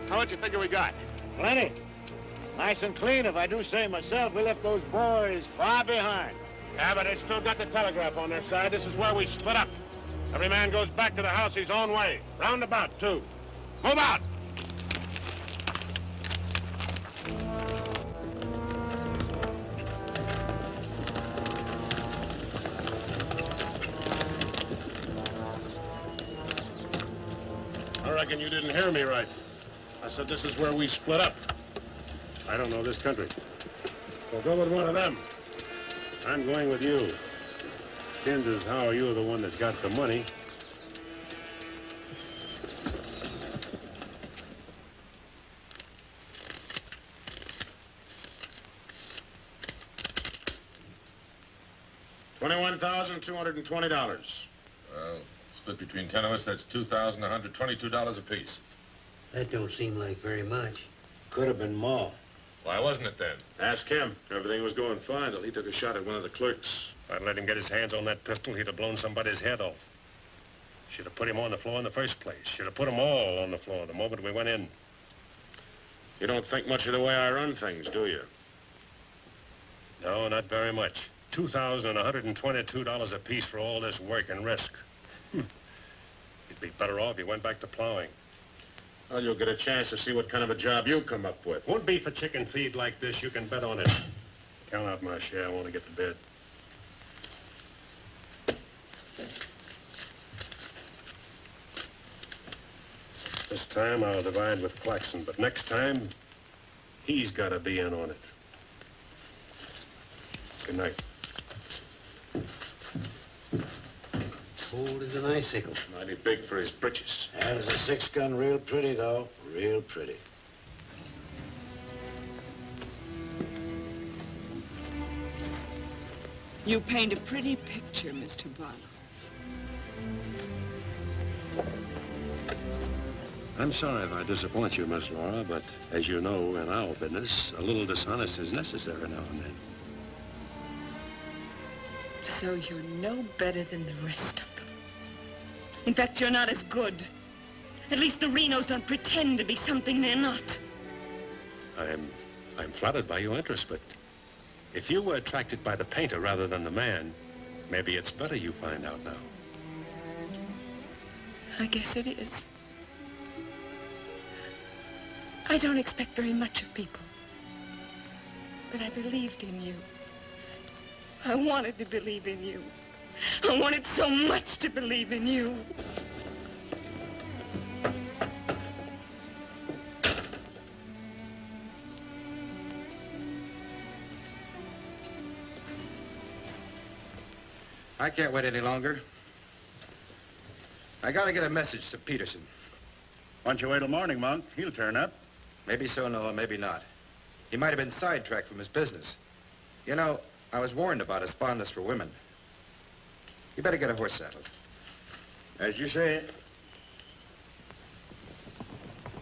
How much you figure we got? Plenty. Nice and clean, if I do say myself. We left those boys far behind. Yeah, but they still got the telegraph on their side. This is where we split up. Every man goes back to the house his own way. Roundabout, too. Move out! I reckon you didn't hear me right. I said this is where we split up. I don't know this country. So go with one of them. I'm going with you. Since is how you're the one that's got the money. $21,220. Well, split between 10 of us, that's $2,122 apiece. That don't seem like very much. Could have been more. Why wasn't it then? Ask him. Everything was going fine till he took a shot at one of the clerks. If I'd let him get his hands on that pistol, he'd have blown somebody's head off. Should have put him on the floor in the first place. Should have put them all on the floor the moment we went in. You don't think much of the way I run things, do you? No, not very much. $2,122 apiece for all this work and risk. You'd be better off if you went back to plowing. Well, you'll get a chance to see what kind of a job you come up with. Won't be for chicken feed like this. You can bet on it. Count out my share. I want to get to bed. This time I'll divide with Claxon, but next time, he's got to be in on it. Good night. Cold as an icicle. Mighty big for his britches. That is a 6-gun, real pretty, though. Real pretty. You paint a pretty picture, Mr. Barlow. I'm sorry if I disappoint you, Miss Laura, but as you know, in our business, a little dishonesty is necessary now and then. So you're no better than the rest of them. In fact, you're not as good. At least the Renos don't pretend to be something they're not. I'm flattered by your interest, but if you were attracted by the painter rather than the man, maybe it's better you find out now. I guess it is. I don't expect very much of people. But I believed in you. I wanted to believe in you. I wanted so much to believe in you. I can't wait any longer. I gotta get a message to Peterson. Why don't you wait till morning, Monk? He'll turn up. Maybe so, Noah, maybe not. He might have been sidetracked from his business. You know, I was warned about his fondness for women. You better get a horse saddled. As you say.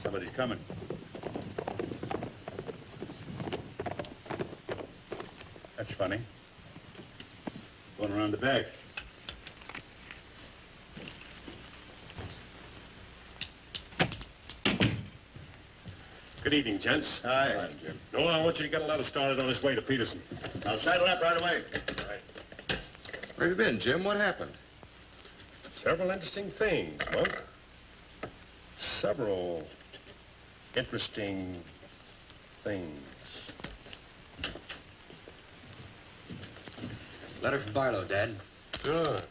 Somebody's coming. That's funny. Going around the back. Good evening, gents. Hi. Hi, Jim. Noah, I want you to get a letter started on his way to Peterson. I'll saddle up right away. Right. Where have you been, Jim? What happened? Several interesting things, Monk. Several interesting things. Letter from Barlow, Dad. Good.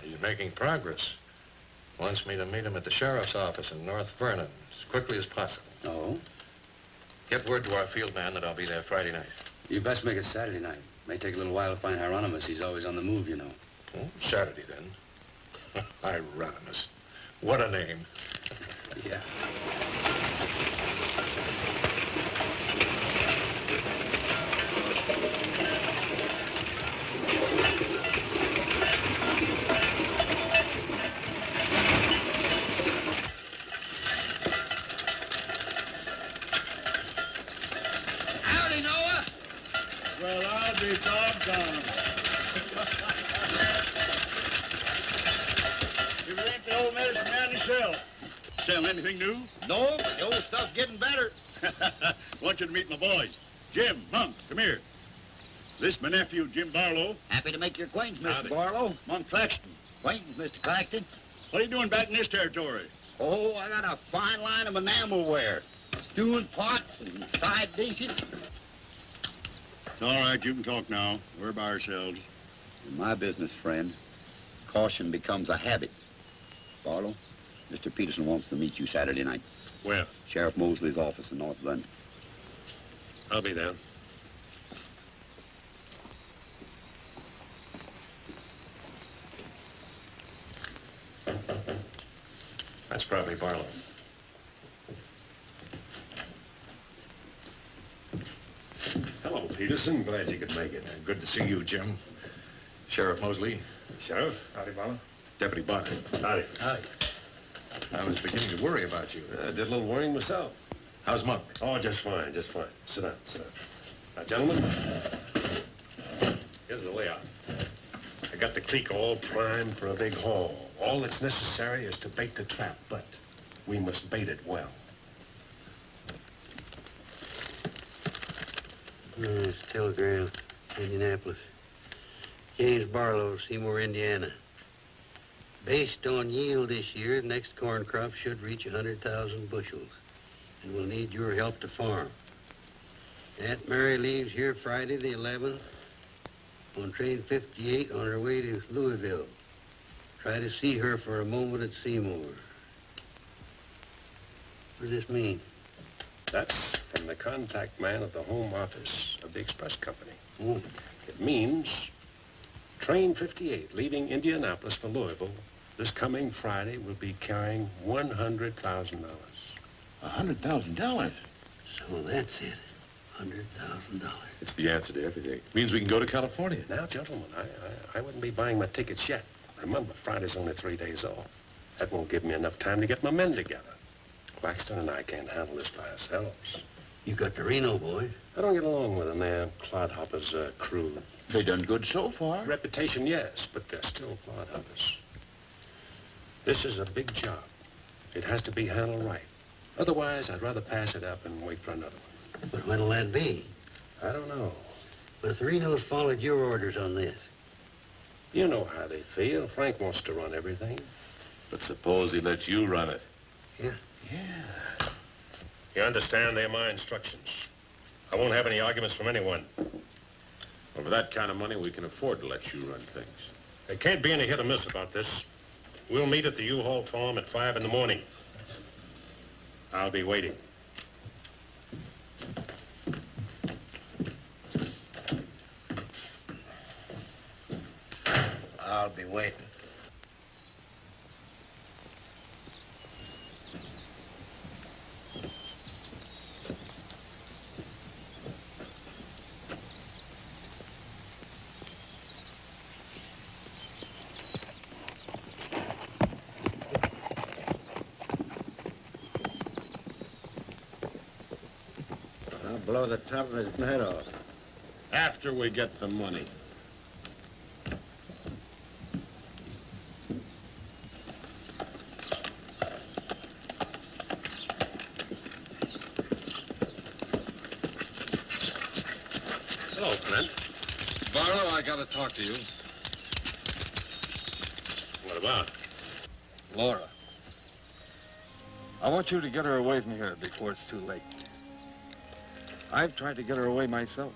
He's making progress. Wants me to meet him at the sheriff's office in North Vernon as quickly as possible. Oh? Get word to our field man that I'll be there Friday night. You best make it Saturday night. May take a little while to find Hieronymus. He's always on the move, you know. Oh, Saturday, then. Hieronymus. What a name. Yeah. Howdy, Noah. Well, I'll be doggone. You ain't the old medicine man yourself. Sell anything new? No, the old stuff's getting better. Want you to meet my boys. Jim, Monk, come here. This my nephew, Jim Barlow. Happy to make your acquaintance, Mr. Howdy. Barlow. Monk Claxton. Acquaintance, Mr. Clacton. What are you doing back in this territory? Oh, I got a fine line of enamelware. Stewing pots and side dishes. All right, you can talk now. We're by ourselves. In my business, friend, caution becomes a habit. Barlow, Mr. Peterson wants to meet you Saturday night. Where? Sheriff Mosley's office in North London. I'll be there. That's probably Barlow. Hello, Peterson. Glad you could make it. Good to see you, Jim. Sheriff Mosley. Sheriff? Howdy, Barlow. Deputy Barker. Howdy. Hi. I was beginning to worry about you. I did a little worrying myself. How's Monk? Oh, just fine, just fine. Sit down, sit down. Now, gentlemen, here's the layout. I got the creek all primed for a big haul. All that's necessary is to bait the trap, but we must bait it well. It's telegram, Indianapolis. James Barlow, Seymour, Indiana. Based on yield this year, the next corn crop should reach 100,000 bushels, and we'll need your help to farm. Aunt Mary leaves here Friday the 11th on train 58 on her way to Louisville. Try to see her for a moment at Seymour. What does this mean? That's from the contact man at the home office of the express company. Oh. It means train 58 leaving Indianapolis for Louisville this coming Friday will be carrying $100,000. $100,000? So that's it. $100,000. It's the answer to everything. Means we can go to California. Now, gentlemen, I wouldn't be buying my tickets yet. Remember, Friday's only 3 days off. That won't give me enough time to get my men together. Claxton and I can't handle this by ourselves. You got the Reno boy. I don't get along with them. They're clodhoppers' crew. They done good so far. Reputation, yes, but they're still clodhoppers. This is a big job. It has to be handled right. Otherwise, I'd rather pass it up and wait for another one. But when'll that be? I don't know. But if the Renos followed your orders on this? You know how they feel. Frank wants to run everything. But suppose he let you run it. Yeah. Yeah. You understand? They're my instructions. I won't have any arguments from anyone. Well, for that kind of money, we can afford to let you run things. There can't be any hit or miss about this. We'll meet at the U-Haul farm at 5 in the morning. I'll be waiting. I'll be waiting. I'll blow the top of his head off. After we get the money. Hello, Clint. Barlow, I gotta talk to you. What about? Laura. I want you to get her away from here before it's too late. I've tried to get her away myself.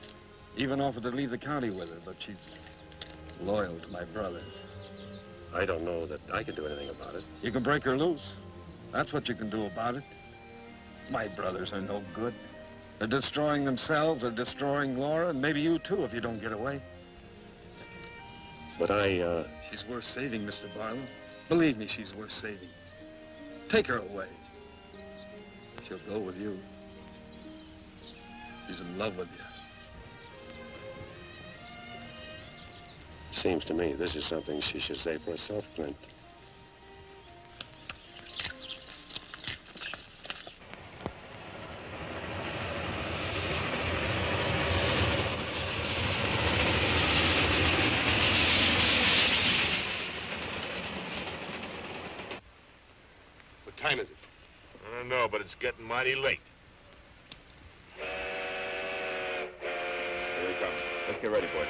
Even offered to leave the county with her, but she's loyal to my brothers. I don't know that I can do anything about it. You can break her loose. That's what you can do about it. My brothers are no good. They're destroying themselves, they're destroying Laura, and maybe you too if you don't get away. But She's worth saving, Mr. Barlow. Believe me, she's worth saving. Take her away. She'll go with you. She's in love with you. Seems to me this is something she should say for herself, Clint. What time is it? I don't know, but it's getting mighty late. Here he comes. Let's get ready, boys.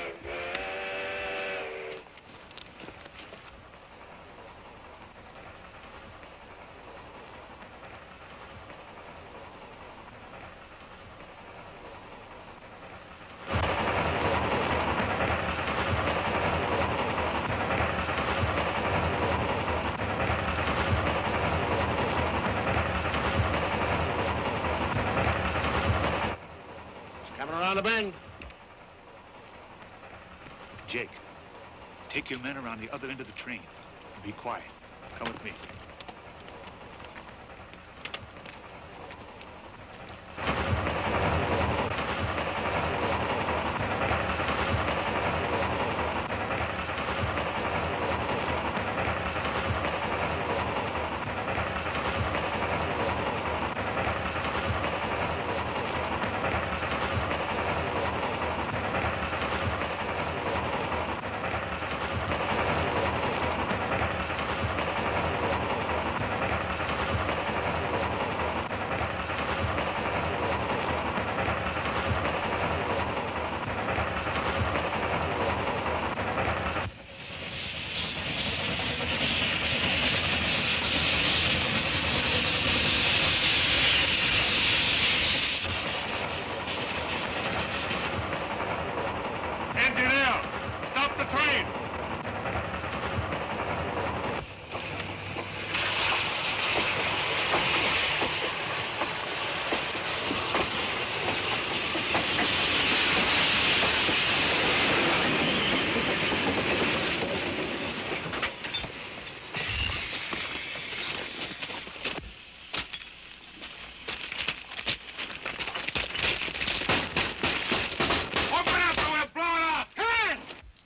Around the bend. Jake, take your men around the other end of the train. And be quiet. Come with me. Engineer, stop the train.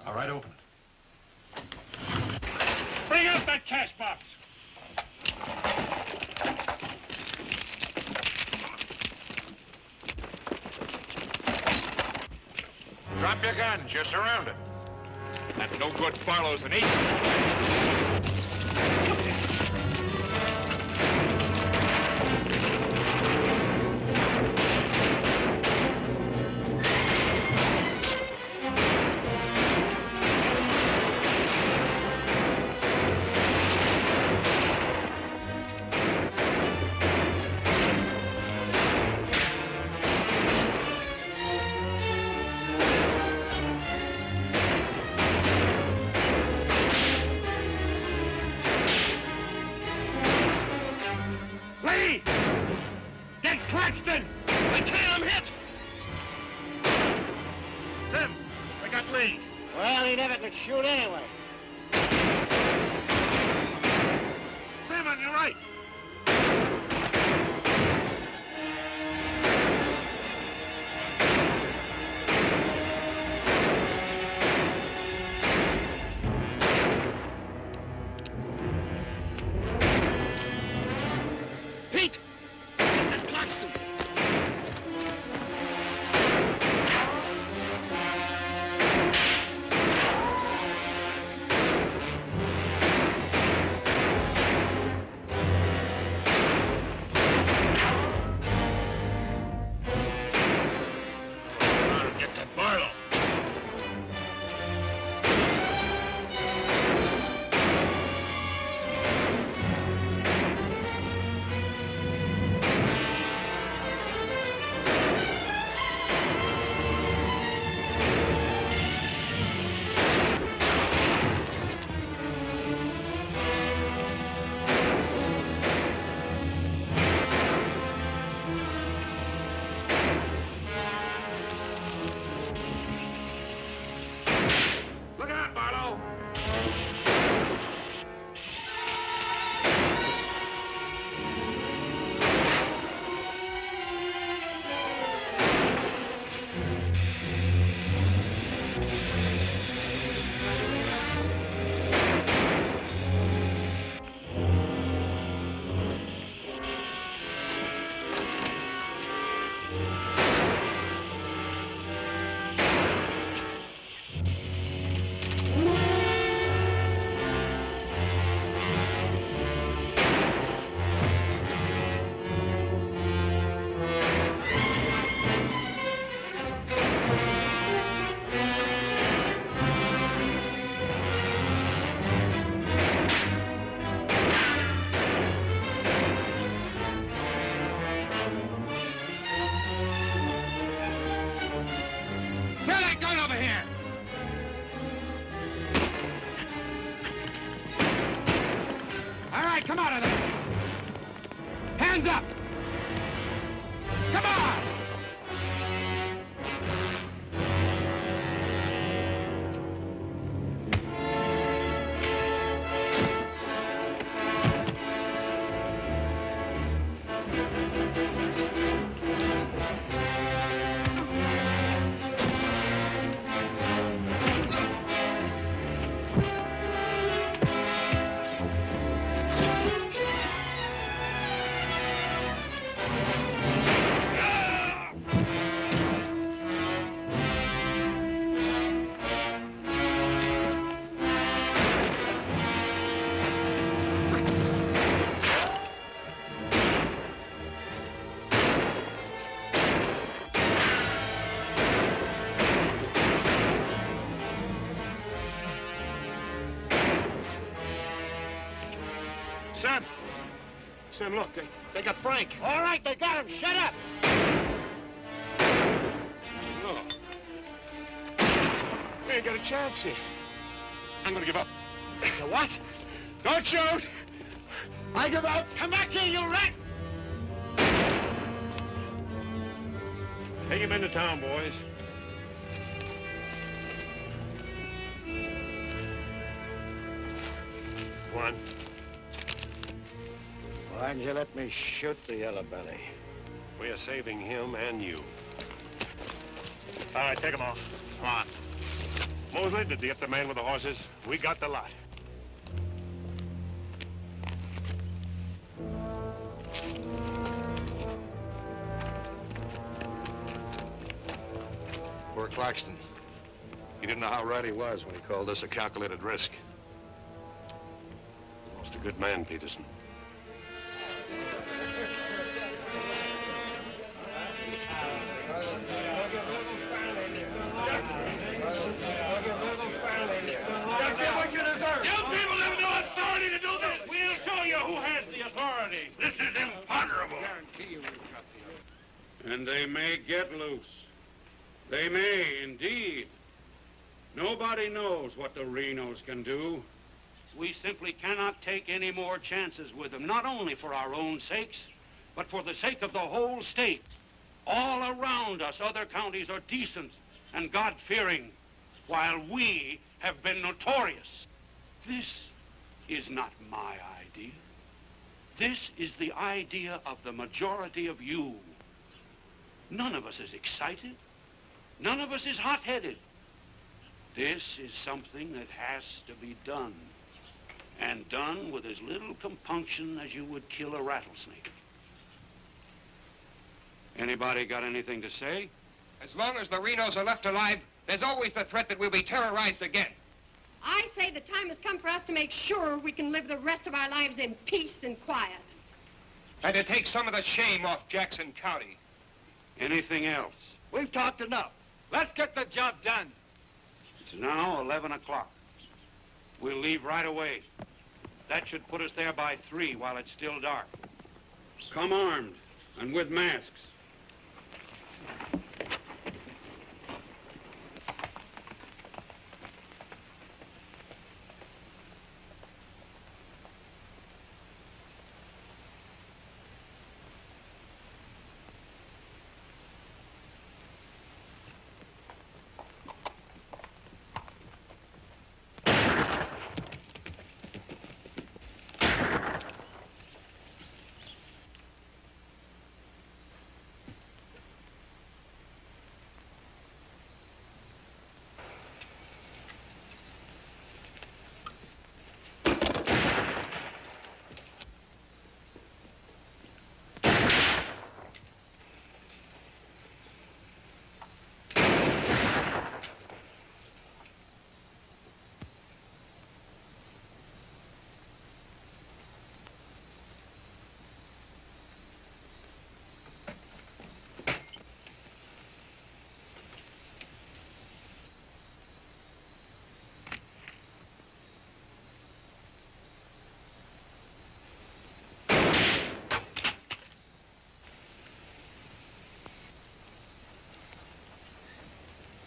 All right, open it. Bring out that cash box. Drop your guns. You're surrounded. That no good Barlow's an agent. Claxton! I can't, I'm hit! Sim, I got Lee. Well, he never could shoot anyway. Sim, on your right. Pete! It's Claxton! Get that Barlow. Look out, Barlow! Throw that gun over here! All right, come out of there! Hands up! Come on! Sim! Sim, look, they got Frank. All right, they got him. Shut up. No. We ain't got a chance here. I'm gonna give up. You what? Don't shoot! I give up! Come back here, you rat! Take him into town, boys. One. Why didn't you let me shoot the yellow belly? We are saving him and you. All right, take him off. Come on. Mosley, did you get the man with the horses? We got the lot. Poor Claxton. He didn't know how right he was when he called this a calculated risk. Lost a good man, Peterson. You people have no authority to do this! We'll show you who has the authority! This is imponderable! And they may get loose. They may, indeed. Nobody knows what the Renos can do. We simply cannot take any more chances with them, not only for our own sakes, but for the sake of the whole state. All around us, other counties are decent and God-fearing, while we have been notorious. This is not my idea. This is the idea of the majority of you. None of us is excited. None of us is hot-headed. This is something that has to be done, and done with as little compunction as you would kill a rattlesnake. Anybody got anything to say? As long as the Renos are left alive, there's always the threat that we'll be terrorized again. I say the time has come for us to make sure we can live the rest of our lives in peace and quiet. And to take some of the shame off Jackson County. Anything else? We've talked enough. Let's get the job done. It's now 11 o'clock. We'll leave right away. That should put us there by 3 while it's still dark. Come armed and with masks.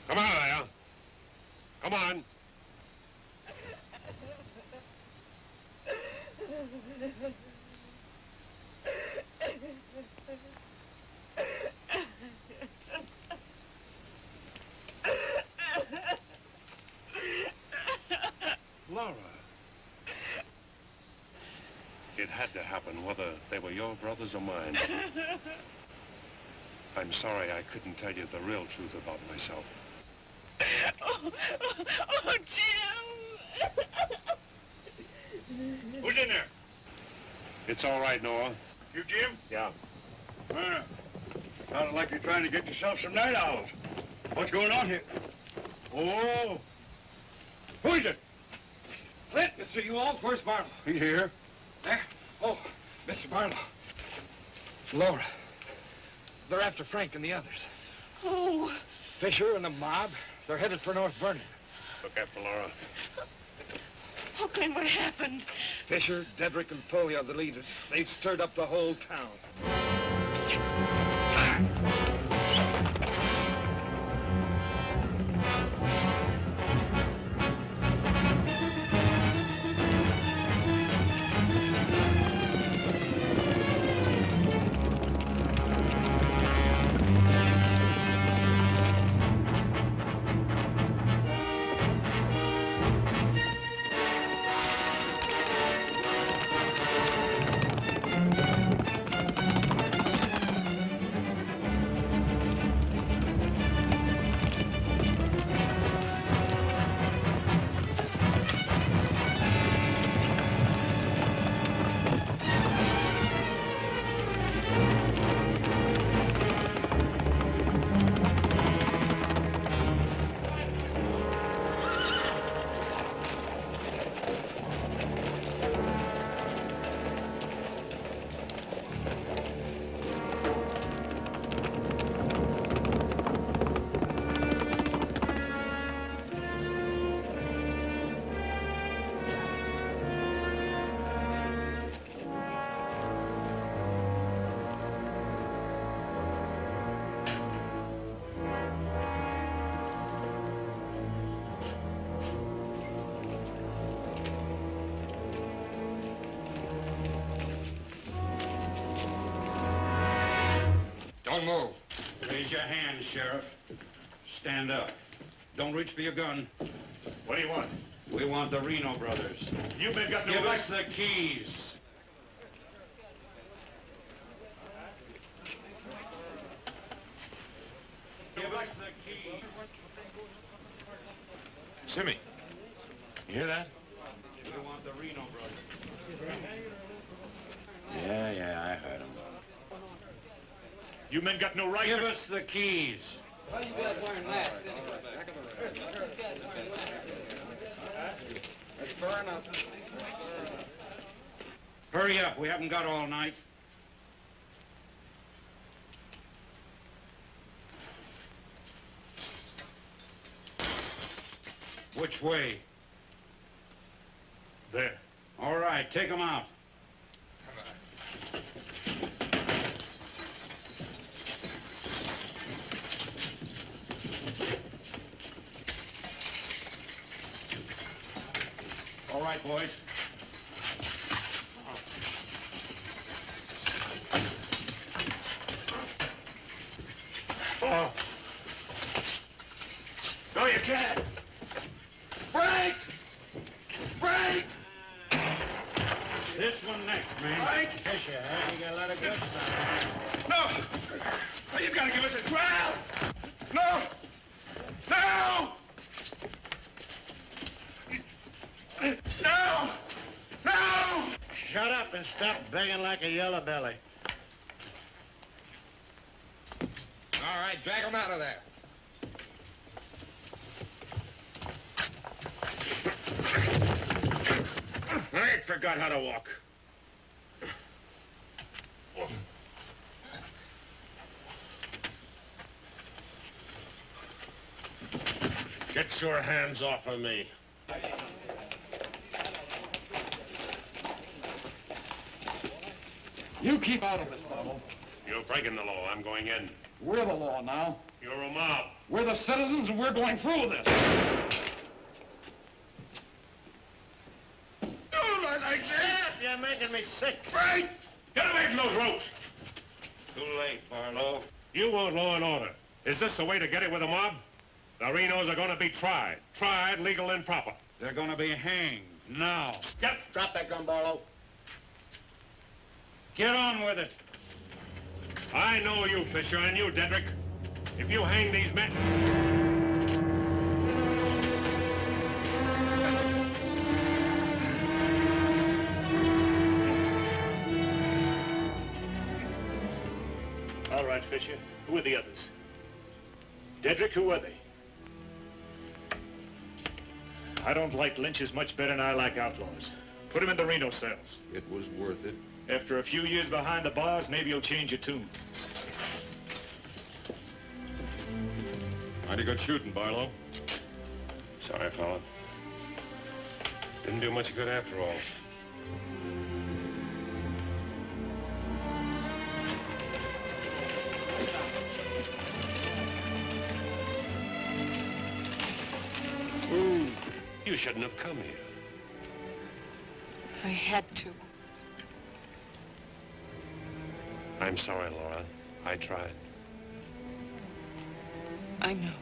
Come on, there. Come on. Laura. It had to happen, whether they were your brothers or mine. I'm sorry I couldn't tell you the real truth about myself. Oh, Jim! Who's in there? It's all right, Noah. You, Jim? Yeah. Sounded like you're trying to get yourself some night owls. What's going on here? Oh. Who is it? Clint, Mr. Ewald, where's Barlow? He's here. There? Oh, Mr. Barlow. Laura. They're after Frank and the others. Oh. Fisher and the mob. They're headed for North Vernon. Look after Laura. Oh, Clint, what happened? Fisher, Dedrick, and Foley are the leaders. They've stirred up the whole town. move. Raise your hand, Sheriff. Stand up. Don't reach for your gun. What do you want? We want the Reno brothers. You men got no Give right. us the keys. Give us the keys. Simmy, you hear that? We want the Reno brothers. Yeah, I heard him. You men got no right. Give us the keys. Why you guys wearing masks anyway? Let's burn up. Hurry up. We haven't got all night. Which way? There. All right, take them out. All right, boys. Oh. No, you can't. Break! Break! This one next, man. Break! Fisher, huh? You got a lot of good stuff. No! No, you gotta give us a trial! No! No! No! No! Shut up and stop begging like a yellow belly. All right, drag him out of there. I ain't forgot how to walk. Get your hands off of me. You keep out of this, Barlow. You're breaking the law. I'm going in. We're the law now. You're a mob. We're the citizens, and we're going through with this. Don't let like that! You're making me sick. Break! Get away from those ropes! Too late, Barlow. You want law and order. Is this the way to get it with a mob? The Renos are going to be tried. Tried, legal, and proper. They're going to be hanged now. Get. Drop that gun, Barlow. Get on with it. I know you, Fisher, and you, Dedrick. If you hang these men... All right, Fisher. Who are the others? Dedrick, who are they? I don't like lynches much better than I like outlaws. Put him in the Reno cells. It was worth it. After a few years behind the bars, maybe you'll change your tune. Mighty good shooting, Barlow. Sorry, fella. Didn't do much good after all. Ooh, you shouldn't have come here. I had to. I'm sorry, Laura. I tried. I know.